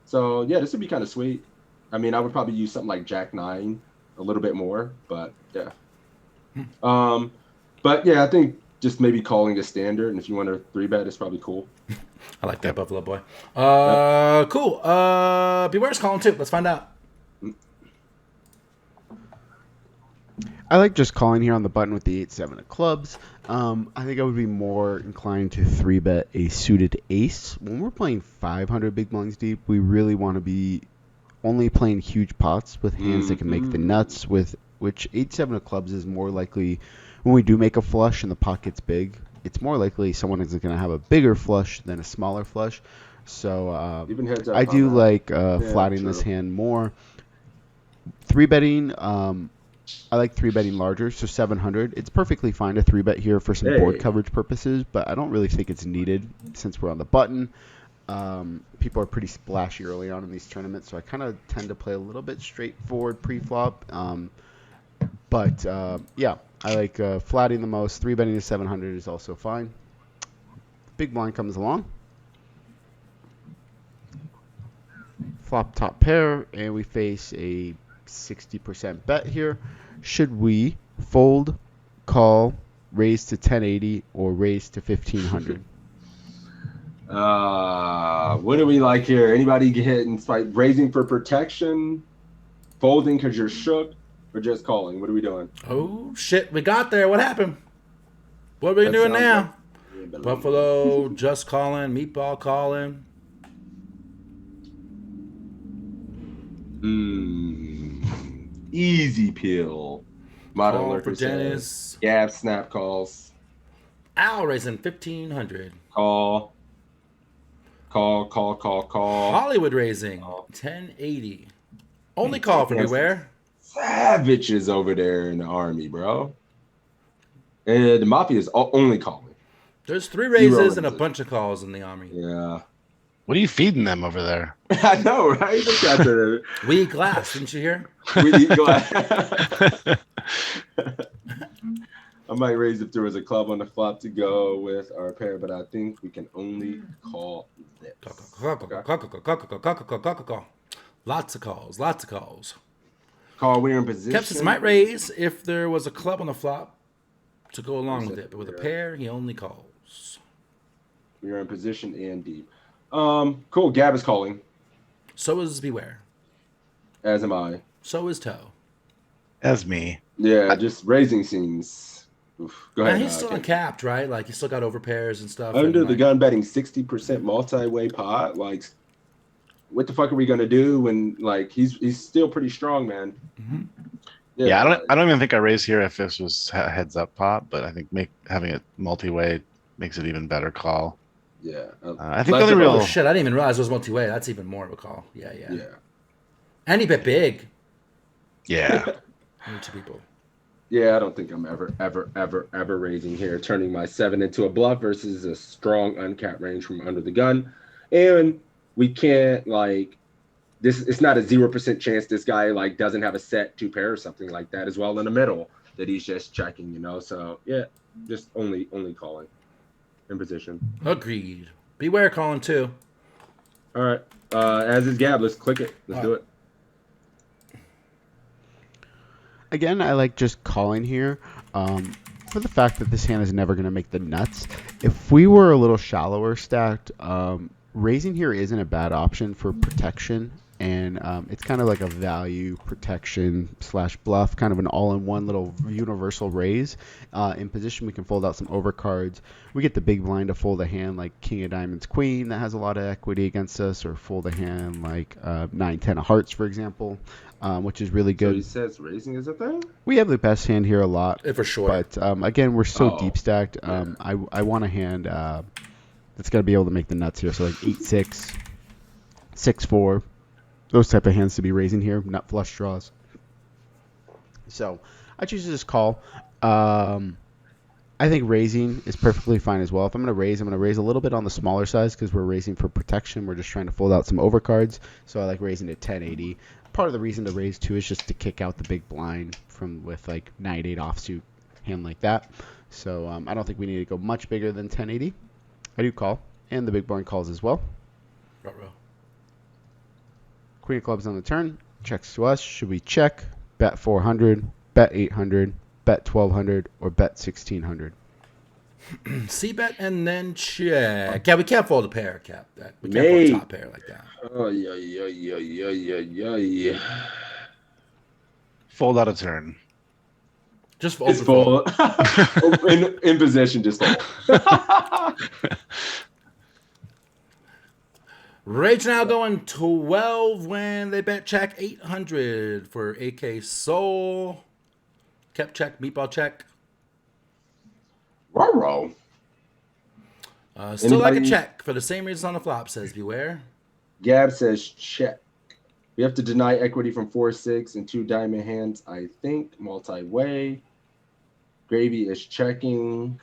So yeah, this would be kind of sweet. I mean, I would probably use something like Jack 9 a little bit more, but yeah. But yeah, I think just maybe calling a standard, and if you want to 3 bet, it's probably cool. I like that, Buffalo Boy. Cool. Beware's calling, too. Let's find out. I like just calling here on the button with the 8-7 of clubs. I think I would be more inclined to 3-bet a suited ace. When we're playing 500 big blinds deep, we really want to be only playing huge pots with hands that can make the nuts, with which 8-7 of clubs is more likely when we do make a flush and the pot gets big, it's more likely someone is going to have a bigger flush than a smaller flush. So Even heads up I on do that. like Yeah, flatting true. this hand more. 3-betting, I like 3-betting larger, so 700. It's perfectly fine to 3-bet here for some board Hey. coverage purposes, but I don't really think it's needed since we're on the button. People are pretty splashy early on in these tournaments, so I kind of tend to play a little bit straightforward pre-flop. But yeah, I like flatting the most. 3-betting to 700 is also fine. Big blind comes along. Flop top pair, and we face a 60% bet here. Should we fold, call, raise to 1080, or raise to 1500? What do we like here? Anybody get hit and like raising for protection, folding because you're shook, Or just calling? What are we doing? Oh shit, we got there. What happened? What are we That doing sounds now? like- yeah, but- Buffalo just calling, meatball calling. Easy pill. Modern Call lurker for says. Dennis. Gab snap calls. Al raising 1,500. Call. Hollywood raising 1080. Only call for Yes. Beware. Savages over there in the army, bro. And the mafia is only calling. There's 3 raises raises. and a bunch of calls in the army. Yeah. What are you feeding them over there? I know, right? They got the We eat glass, didn't you hear? we eat glass. I might raise if there was a club on the flop to go with our pair, but I think we can only call this. Lots of calls. Call, we're in position. Kepsis might raise if there was a club on the flop to go along with it, but with a pair, he only calls. We are in position and deep. Cool. Gab is calling, So is Beware. as am I. So is Toe. As me. Yeah, just raising seems. Oof. Go ahead. And he's still uncapped, right? Like, he's still got overpairs and stuff. Under and the like, gun betting 60% multi-way pot. Like, what the fuck are we gonna do when like he's still pretty strong, man. Mm-hmm. Yeah, I don't even think I raise here if this was a heads up pot, but I think having it multi-way makes it even better call. Yeah. I think the only real oh shit, I didn't even realize it was multi-way. That's even more of a call. Yeah. Yeah. And he bet big. yeah. Only 2 people. Yeah, I don't think I'm ever raising here, turning my 7 into a bluff versus a strong uncapped range from under the gun. And we can't like this. It's not a 0% chance this guy like doesn't have a set 2 pair or something like that as well in the middle that he's just checking, you know. So yeah, just only calling in position. Agreed. Beware calling too. All right, as is Gab. Let's click it. Let's do it. Again, I like just calling here for the fact that this hand is never going to make the nuts. If we were a little shallower stacked, raising here isn't a bad option for protection. And it's kind of like a value protection / bluff, kind of an all-in-one little universal raise. In position, we can fold out some overcards. We get the big blind to fold a hand like King of Diamonds, Queen that has a lot of equity against us, or fold a hand like 9-10 of Hearts, for example, which is really good. So he says raising is a thing? We have the best hand here a lot. For sure. But again, we're so deep stacked. I want a hand that's got to be able to make the nuts here. So like 8-6, 6-4. Those type of hands to be raising here, nut flush draws. So I choose to just call. I think raising is perfectly fine as well. If I'm going to raise a little bit on the smaller size because we're raising for protection. We're just trying to fold out some overcards. So I like raising to 1080. Part of the reason to raise too is just to kick out the big blind with like 9-8 offsuit hand like that. So I don't think we need to go much bigger than 1080. I do call, and the big blind calls as well. Ruh-roh. Queen of clubs on the turn, checks to us. Should we check, bet 400, bet 800, bet 1200, or bet 1600? C bet and then check. Yeah, we can't fold a pair, Cap. We can't Mate. fold a top pair like that. Oh yeah. Fold out a turn. Just It's overfold. full. in possession, just fold. Rage now going 12 when they bet check 800 for AK Soul. Kept check, meatball check. Roro. Still like a Anybody- check for the same reasons on the flop, says Beware. Gab says check. We have to deny equity from 4-6 and 2 diamond hands, I think. Multi-way. Gravy is checking.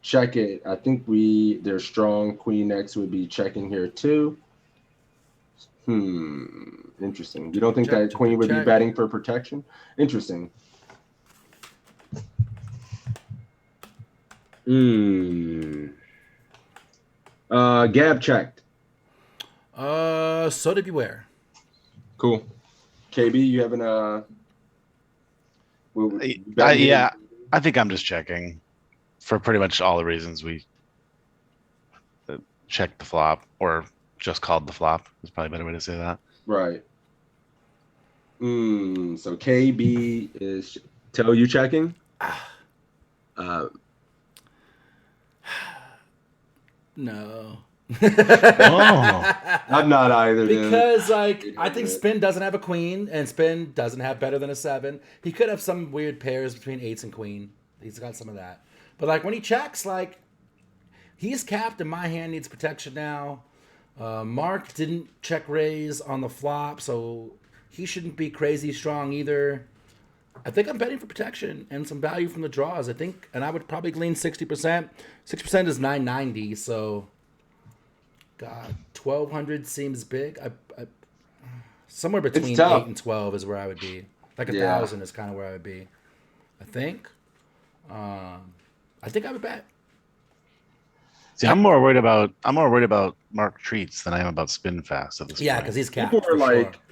Check it. I think they're strong. Queen X would be checking here too. Interesting. You don't think that queen would be check. betting for protection? Interesting. Gab checked. So did Beware. Cool. KB, you having Yeah, I think I'm just checking for pretty much all the reasons we checked the flop or just called the flop is probably a better way to say that. Right. So KB is Toe, you checking? No. Oh, I'm not either, dude. Because like I think Spin doesn't have a queen, and Spin doesn't have better than a 7. He could have some weird pairs between 8s and queen. He's got some of that. But like when he checks, like he's capped, and my hand needs protection now. Mark didn't check raise on the flop, so he shouldn't be crazy strong either. I think I'm betting for protection and some value from the draws. I think, and I would probably lean 60%. 60% is 990, so God, 1,200 seems big. I somewhere between 8 and 12 is where I would be. Like 1,000 is kind of where I would be. I think. I think I would bet. see, I'm more worried about Mark Treats than I am about Spin Fast at this Yeah, point. because he's capped. People are for like, sure.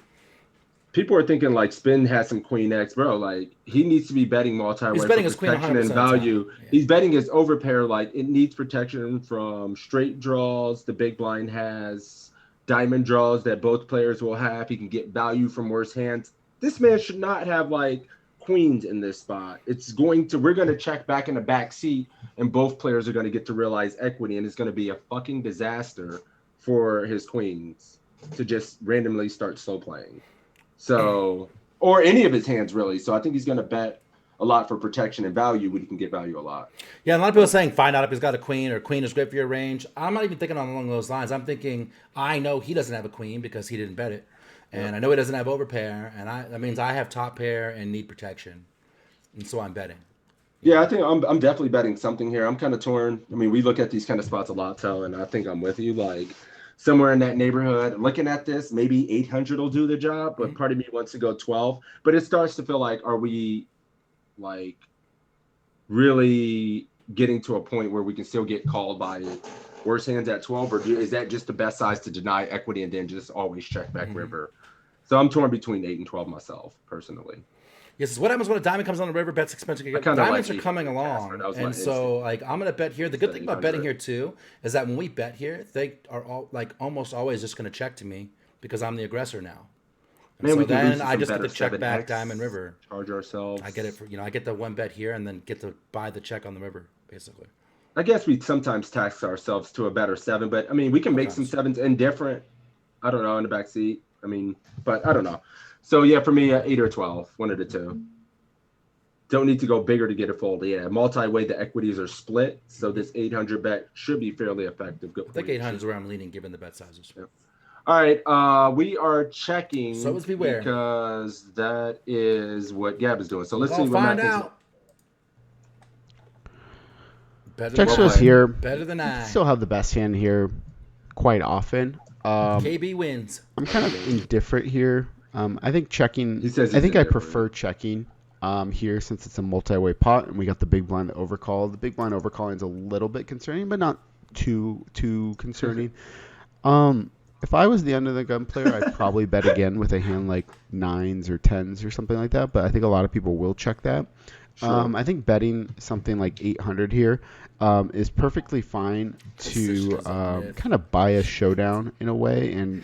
people are thinking like Spin has some Queen X, bro. Like he needs to be betting multi-way He's for betting his queen protection 100% and of the time. value. Yeah. He's betting his overpair. Like it needs protection from straight draws. The big blind has diamond draws that both players will have. He can get value from worse hands. This man should not have like queens in this spot. We're going to check back in the back seat, and both players are going to get to realize equity, and it's going to be a fucking disaster for his queens to just randomly start slow playing. So, or any of his hands really. So I think he's going to bet a lot for protection and value when he can get value a lot. Yeah, a lot of people are saying find out if he's got a queen, or queen is great for your range. I'm not even thinking along those lines. I'm thinking I know he doesn't have a queen because he didn't bet it. And I know he doesn't have overpair, and that means I have top pair and need protection. And so I'm betting. Yeah, I think I'm definitely betting something here. I'm kind of torn. I mean, we look at these kind of spots a lot, so, and I think I'm with you. Like somewhere in that neighborhood, looking at this, maybe 800 will do the job, but part of me wants to go 12. But it starts to feel like, are we like really getting to a point where we can still get called by worse hands at 12, or is that just the best size to deny equity and then just always check back river? So I'm torn between 8 and 12 myself, personally. Yes, what happens when a diamond comes on the river? Bet's expensive. Diamonds are coming along, and so like I'm gonna bet here. The good thing about betting here too is that when we bet here, they are all like almost always just gonna check to me because I'm the aggressor now. And so then I just get to check back diamond river. Charge ourselves. I get it for I get the one bet here and then get to buy the check on the river basically. I guess we sometimes tax ourselves to a better 7, but I mean we can make some 7s indifferent. I don't know, in the back seat. I mean, but I don't know. So yeah, for me, 8 or 12, one of the two. Don't need to go bigger to get a fold. Yeah, multi-way, the equities are split, so this 800 bet should be fairly effective. I think 800 is where I'm leaning given the bet sizes. Yeah. All right, we are checking. So is beware, because that is what Gab is doing. So let's see what find Matt out. Check shows here. Better than I. Still have the best hand here quite often. KB wins. I'm kind of indifferent here. I think checking. He says I think I indifferent. prefer checking here since it's a multi-way pot and we got the big blind that overcall. The big blind overcalling is a little bit concerning, but not too concerning. If I was the under the gun player, I'd probably bet again with a hand like 9s or 10s or something like that. But I think a lot of people will check that. Sure. I think betting something like 800 here is perfectly fine to kind of buy a showdown in a way and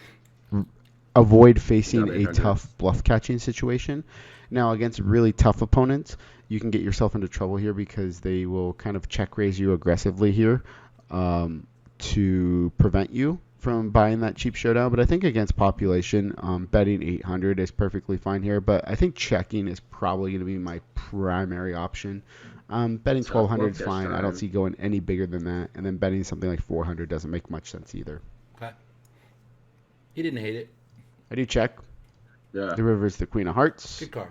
avoid facing a tough bluff catching situation. Now, against really tough opponents, you can get yourself into trouble here because they will kind of check raise you aggressively here to prevent you from buying that cheap showdown. But I think against population, betting 800 is perfectly fine here. But I think checking is probably going to be my primary option. Betting 1200 is fine. I don't see going any bigger than that. And then betting something like 400 doesn't make much sense either. Okay. He didn't hate it. I do check. Yeah. The river is the queen of hearts. Good card.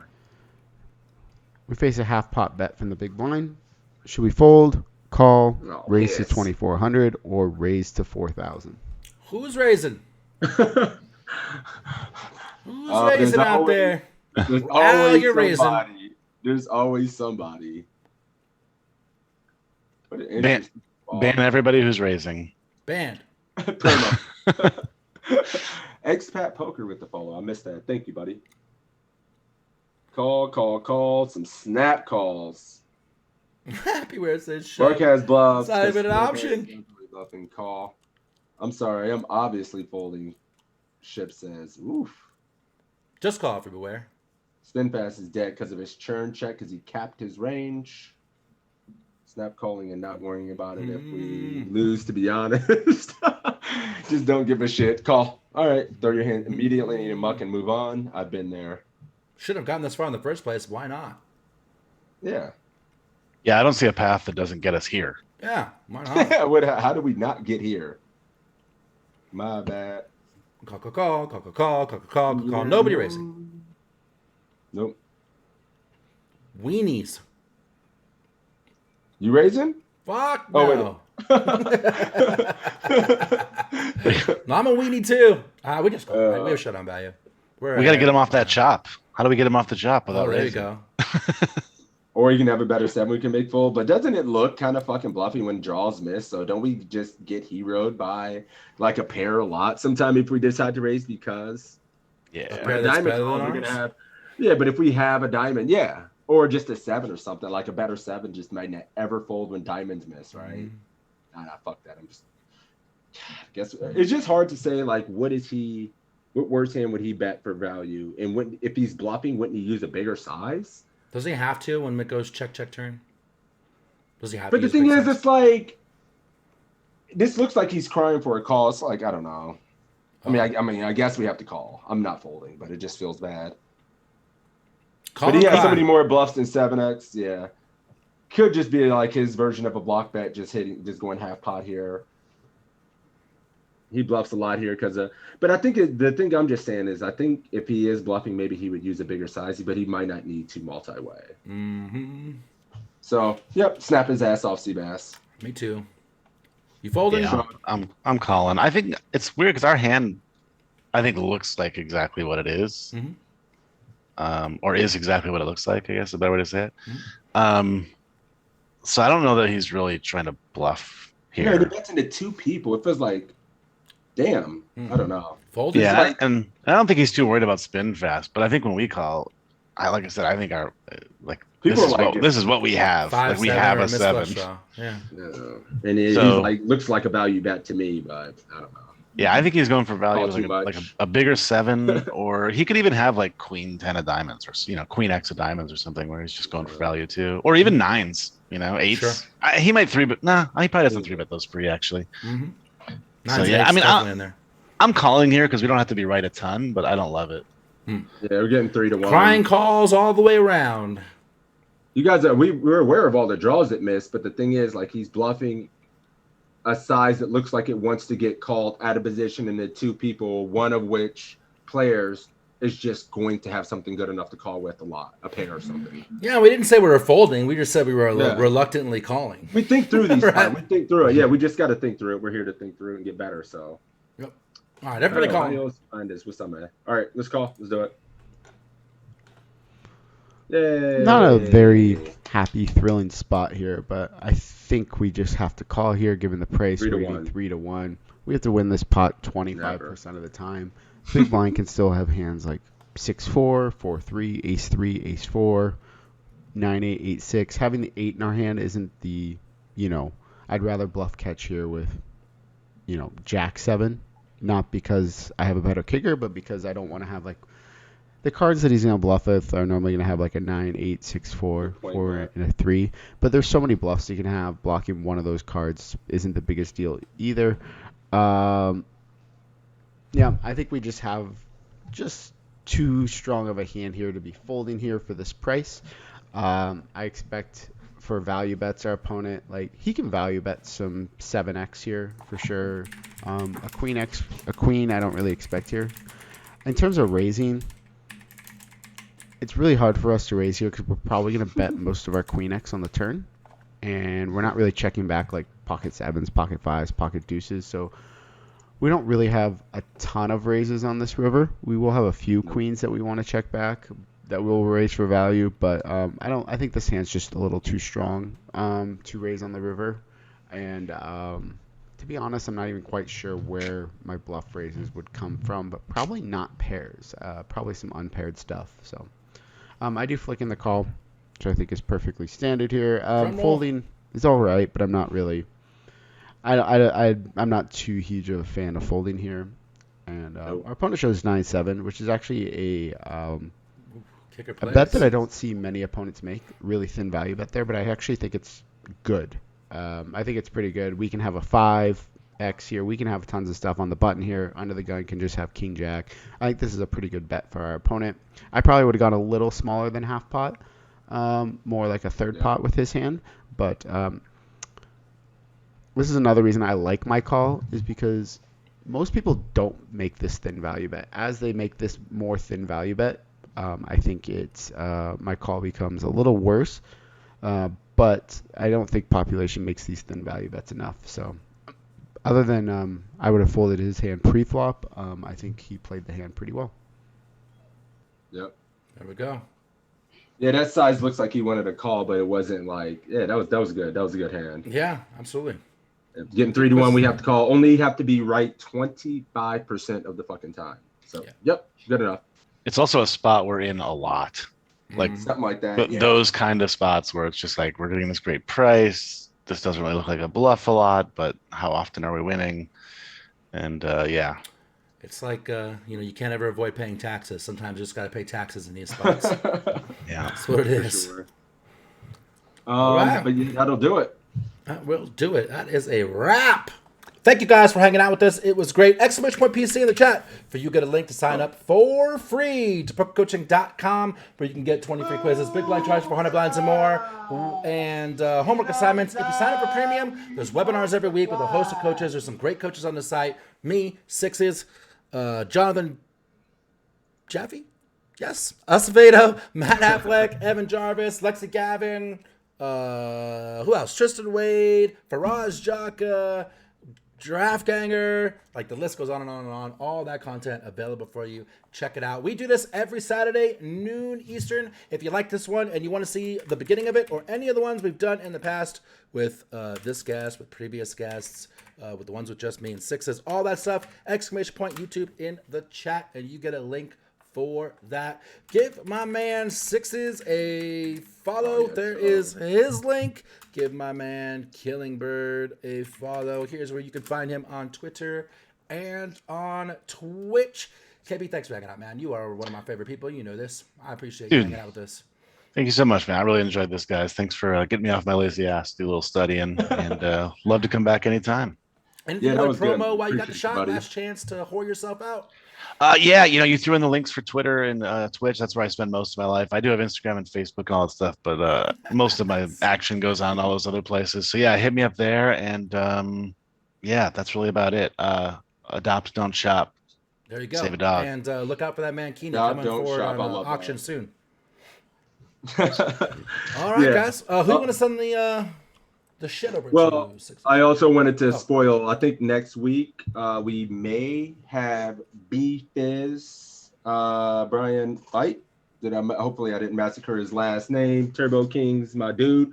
We face a half pot bet from the big blind. Should we fold, call, raise to 2400, or raise to 4000? Who's raising? Who's raising out there? There's always somebody. There's always somebody. Ban everybody who's raising. Banned. Expat Poker with the follow. I missed that. Thank you, buddy. Call. Some snap calls. Happy where it says shut. Mark has bluffs. It's not even an option. Bluffing call. I'm sorry. I'm obviously folding. Ship says, oof. Just call for beware. Spin Fast is dead because of his churn check because he capped his range. Snap calling and not worrying about it if we lose, to be honest. Just don't give a shit. Call. All right. Throw your hand immediately in your muck and move on. I've been there. Should have gotten this far in the first place. Why not? Yeah. Yeah, I don't see a path that doesn't get us here. Yeah, why not? How do we not get here? My bad. Call. Nobody racing. Nope. Weenies. You raising? Fuck Oh, no. No, I'm a weenie too. We just we have showdown value. We got to get him off that chop. How do we get him off the chop without there you raising? go. Or you can have a better 7 we can make full. But doesn't it look kind of fucking bluffy when draws miss? So don't we just get heroed by like a pair a lot sometime if we decide to raise because A pair that's better than we're ours? gonna have. Yeah, but if we have a diamond, yeah. Or just a 7 or something. Like a better 7 just might not ever fold when diamonds miss, right? Nah, fuck that. I'm just guess it's just hard to say like what worse hand would he bet for value? And if he's bluffing, wouldn't he use a bigger size? Does he have to when it goes check turn? Does he have But to? the thing is, it's like this looks like he's crying for a call. It's like I don't know. I mean, I guess we have to call. I'm not folding, but it just feels bad. But he has so many more bluffs than 7x. Yeah, could just be like his version of a block bet, just going half pot here. He bluffs a lot here because of. But I think the thing I'm just saying is, I think if he is bluffing, maybe he would use a bigger size, but he might not need to multi-way. Mm-hmm. So, yep, snap his ass off, Seabass. Me too. You folding? Yeah, I'm calling. I think it's weird because our hand, I think, looks like exactly what it is. Or is exactly what it looks like, I guess is a better way to say it. So I don't know that he's really trying to bluff here. Yeah, the bet's into 2 people. It feels like, damn, I don't know. Fold yeah, and I don't think he's too worried about spin fast, but I think when we call, like I said, I think our this is what we have. Five, like we have a 7. Yeah. And he's like looks like a value bet to me, but I don't know. Yeah, I think he's going for value Call like a bigger 7, or he could even have like queen 10 of diamonds, or queen X of diamonds, or something where he's just going for value too, or even 9s, 8s. Sure. He might 3-bet. Nah, he probably doesn't 3-bet those free actually. So yeah, I mean, I'm calling here because we don't have to be right a ton, but I don't love it. Yeah, we're getting 3 to 1. Crying calls all the way around. You guys we're aware of all the draws that missed, but the thing is, like, he's bluffing a size that looks like it wants to get called out of position into 2 people, one of which players is just going to have something good enough to call with a pair or something. Yeah, we didn't say we were folding. We just said we were reluctantly calling. We think through these Right. times. We think through it. Yeah, we just got to think through it. We're here to think through it and get better. So. Yep. All right, everybody call. Find us. What's up, man? All right, let's call. Let's do it. Yay. Not a very happy, thrilling spot here, but I think we just have to call here given the price. 3 to We're 1. getting 3 to 1. We have to win this pot 25% of the time. Big blind can still have hands like 6-4, 4-3, ace-3, ace-4, 9-8, 8-6. Having the 8 in our hand isn't the, I'd rather bluff catch here with, Jack-7. Not because I have a better kicker, but because I don't want to have like the cards that he's going to bluff with are normally going to have like a 9, 8, 6, 4, 4, and a 3. But there's so many bluffs you can have. Blocking one of those cards isn't the biggest deal either. Yeah, I think we just have too strong of a hand here to be folding here for this price. I expect for value bets our opponent, like, he can value bet some 7x here for sure. A queen I don't really expect here. In terms of raising, it's really hard for us to raise here because we're probably going to bet most of our queen X on the turn, and we're not really checking back like pocket 7s, pocket 5s, pocket deuces, so we don't really have a ton of raises on this river. We will have a few queens that we want to check back that we'll raise for value, but I think this hand's just a little too strong to raise on the river, and to be honest, I'm not even quite sure where my bluff raises would come from, but probably not pairs, probably some unpaired stuff. So I do flick in the call, which I think is perfectly standard here. Folding is all right, but I'm not really. I'm not too huge of a fan of folding here, and our opponent shows 9-7, which is actually a Kicker A plays. bet that I don't see many opponents make, really thin value bet there, but I actually think it's good. I think it's pretty good. We can have a 5x here. We can have tons of stuff on the button here. Under the gun can just have king jack. I think this is a pretty good bet for our opponent. I probably would have gone a little smaller than half pot, more like a third pot with his hand. But this is another reason I like my call, is because most people don't make this thin value bet. As they make this more thin value bet, I think it's my call becomes a little worse. But I don't think population makes these thin value bets enough. So other than I would have folded his hand pre-flop, I think he played the hand pretty well. Yep. There we go. Yeah, that size looks like he wanted a call, but it wasn't like, yeah, that was good. That was a good hand. Yeah, absolutely. Getting 3-1, we have to call. Only have to be right 25% of the fucking time. So, yep, good enough. It's also a spot we're in a lot. Like something like that. But those kind of spots where it's just like, we're getting this great price. This doesn't really look like a bluff a lot, but how often are we winning? And yeah. It's like, you can't ever avoid paying taxes. Sometimes you just got to pay taxes in these spots. Yeah. That's what it is. Sure. All right. But yeah, that'll do it. That will do it. That is a wrap. Thank you guys for hanging out with us. It was great. ! PC in the chat for you get a link to sign up for free to pokercoaching.com where you can get 20 free quizzes, big blind charge for 100 blinds and more, and homework assignments. If you sign up for premium, there's webinars every week with a host of coaches. There's some great coaches on the site. Me, Sixes, Jonathan Jaffe? Yes. Acevedo, Matt Affleck, Evan Jarvis, Lexi Gavin, who else? Tristan Wade, Faraz Jaka, Draft Ganger, like the list goes on and on and on. All that content available for you. Check it out. We do this every Saturday, noon Eastern. If you like this one and you want to see the beginning of it or any of the ones we've done in the past with this guest, with previous guests, with the ones with just me and Sixes, all that stuff, ! YouTube in the chat, and you get a link for that. Give my man Sixes a follow. There is his link. Give my man Killingbird a follow. Here's where you can find him on Twitter and on Twitch. KB, thanks for hanging out, man. You are one of my favorite people. You know this. I appreciate you hanging out with us. Thank you so much, man. I really enjoyed this, guys. Thanks for getting me off my lazy ass, do a little studying, and love to come back anytime. Anything with promo while you got the shot, last chance to whore yourself out? Yeah, you threw in the links for Twitter and Twitch. That's where I spend most of my life. I do have Instagram and Facebook and all that stuff, but most of my action goes on all those other places. So yeah, hit me up there, and yeah, that's really about it. Adopt, don't shop. There you go. Save a dog. And look out for that Mankini coming forward on auction soon. All right, guys. Who you want to send the shit over to? I also wanted to spoil. I think next week we may have B-Fizz Brian fight. Hopefully I didn't massacre his last name. Turbo King's my dude.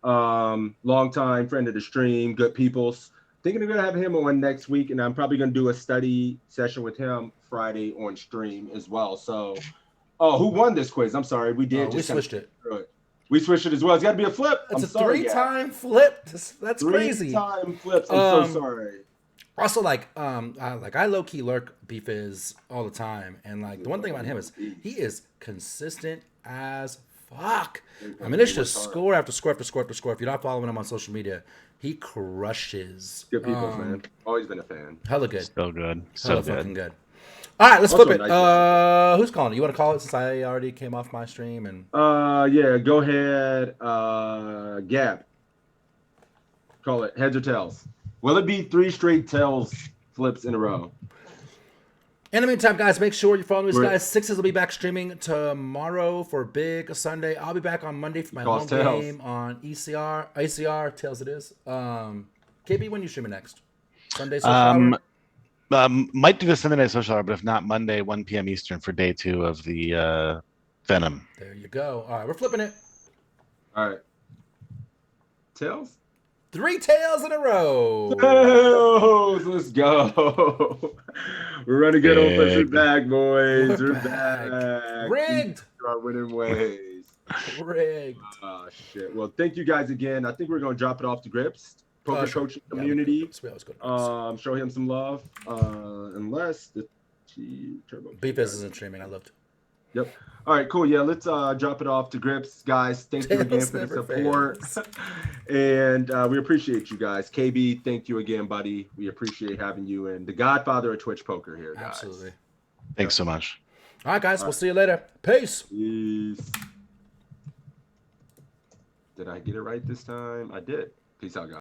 Longtime friend of the stream. Good peoples. Thinking I'm gonna have him on next week, and I'm probably gonna do a study session with him Friday on stream as well. So, who won this quiz? I'm sorry, we did. We switched it. We switched it as well. It's got to be a flip. It's a three-time flip. That's crazy. Three-time flips. I'm so sorry. Also, I low-key lurk B-Fizz all the time, and the one thing about him is he is consistent as fuck. I mean, it's just score after score after score after score. If you're not following him on social media, he crushes. Good people, man. Always been a fan. Hella good. So good. Hella fucking good. All right, let's flip it. Who's calling it? You want to call it since I already came off my stream? And yeah, go ahead. Gab. Call it heads or tails. Will it be 3 straight tails flips in a row? In the meantime, guys, make sure you're following these guys. Sixes will be back streaming tomorrow for Big Sunday. I'll be back on Monday for my home game on ACR. Tails it is. KB, when you streaming next? Sunday social hour? Might do the Sunday night social hour, but if not, Monday 1 p.m. Eastern for day 2 of the Venom. There you go. All right, we're flipping it. All right. Tails? 3 tails in a row. Tails, let's go. We're running good on push it back, boys. We're back. Rigged. Our winning ways. Rigged. Oh, shit. Well, thank you guys again. I think we're going to drop it off to Grips. Poker coaching community. Show him some love. Unless the Turbo B-Fizz isn't streaming. I looked. Yep. All right, cool. Yeah, let's drop it off to Grips, guys. Thank you again Tails for the never support, fails. and we appreciate you guys. KB, thank you again, buddy. We appreciate having you, and the Godfather of Twitch Poker here, guys. Absolutely. Thanks so much. All right, guys. We'll see you later. Peace. Peace. Did I get it right this time? I did. Peace out, guys.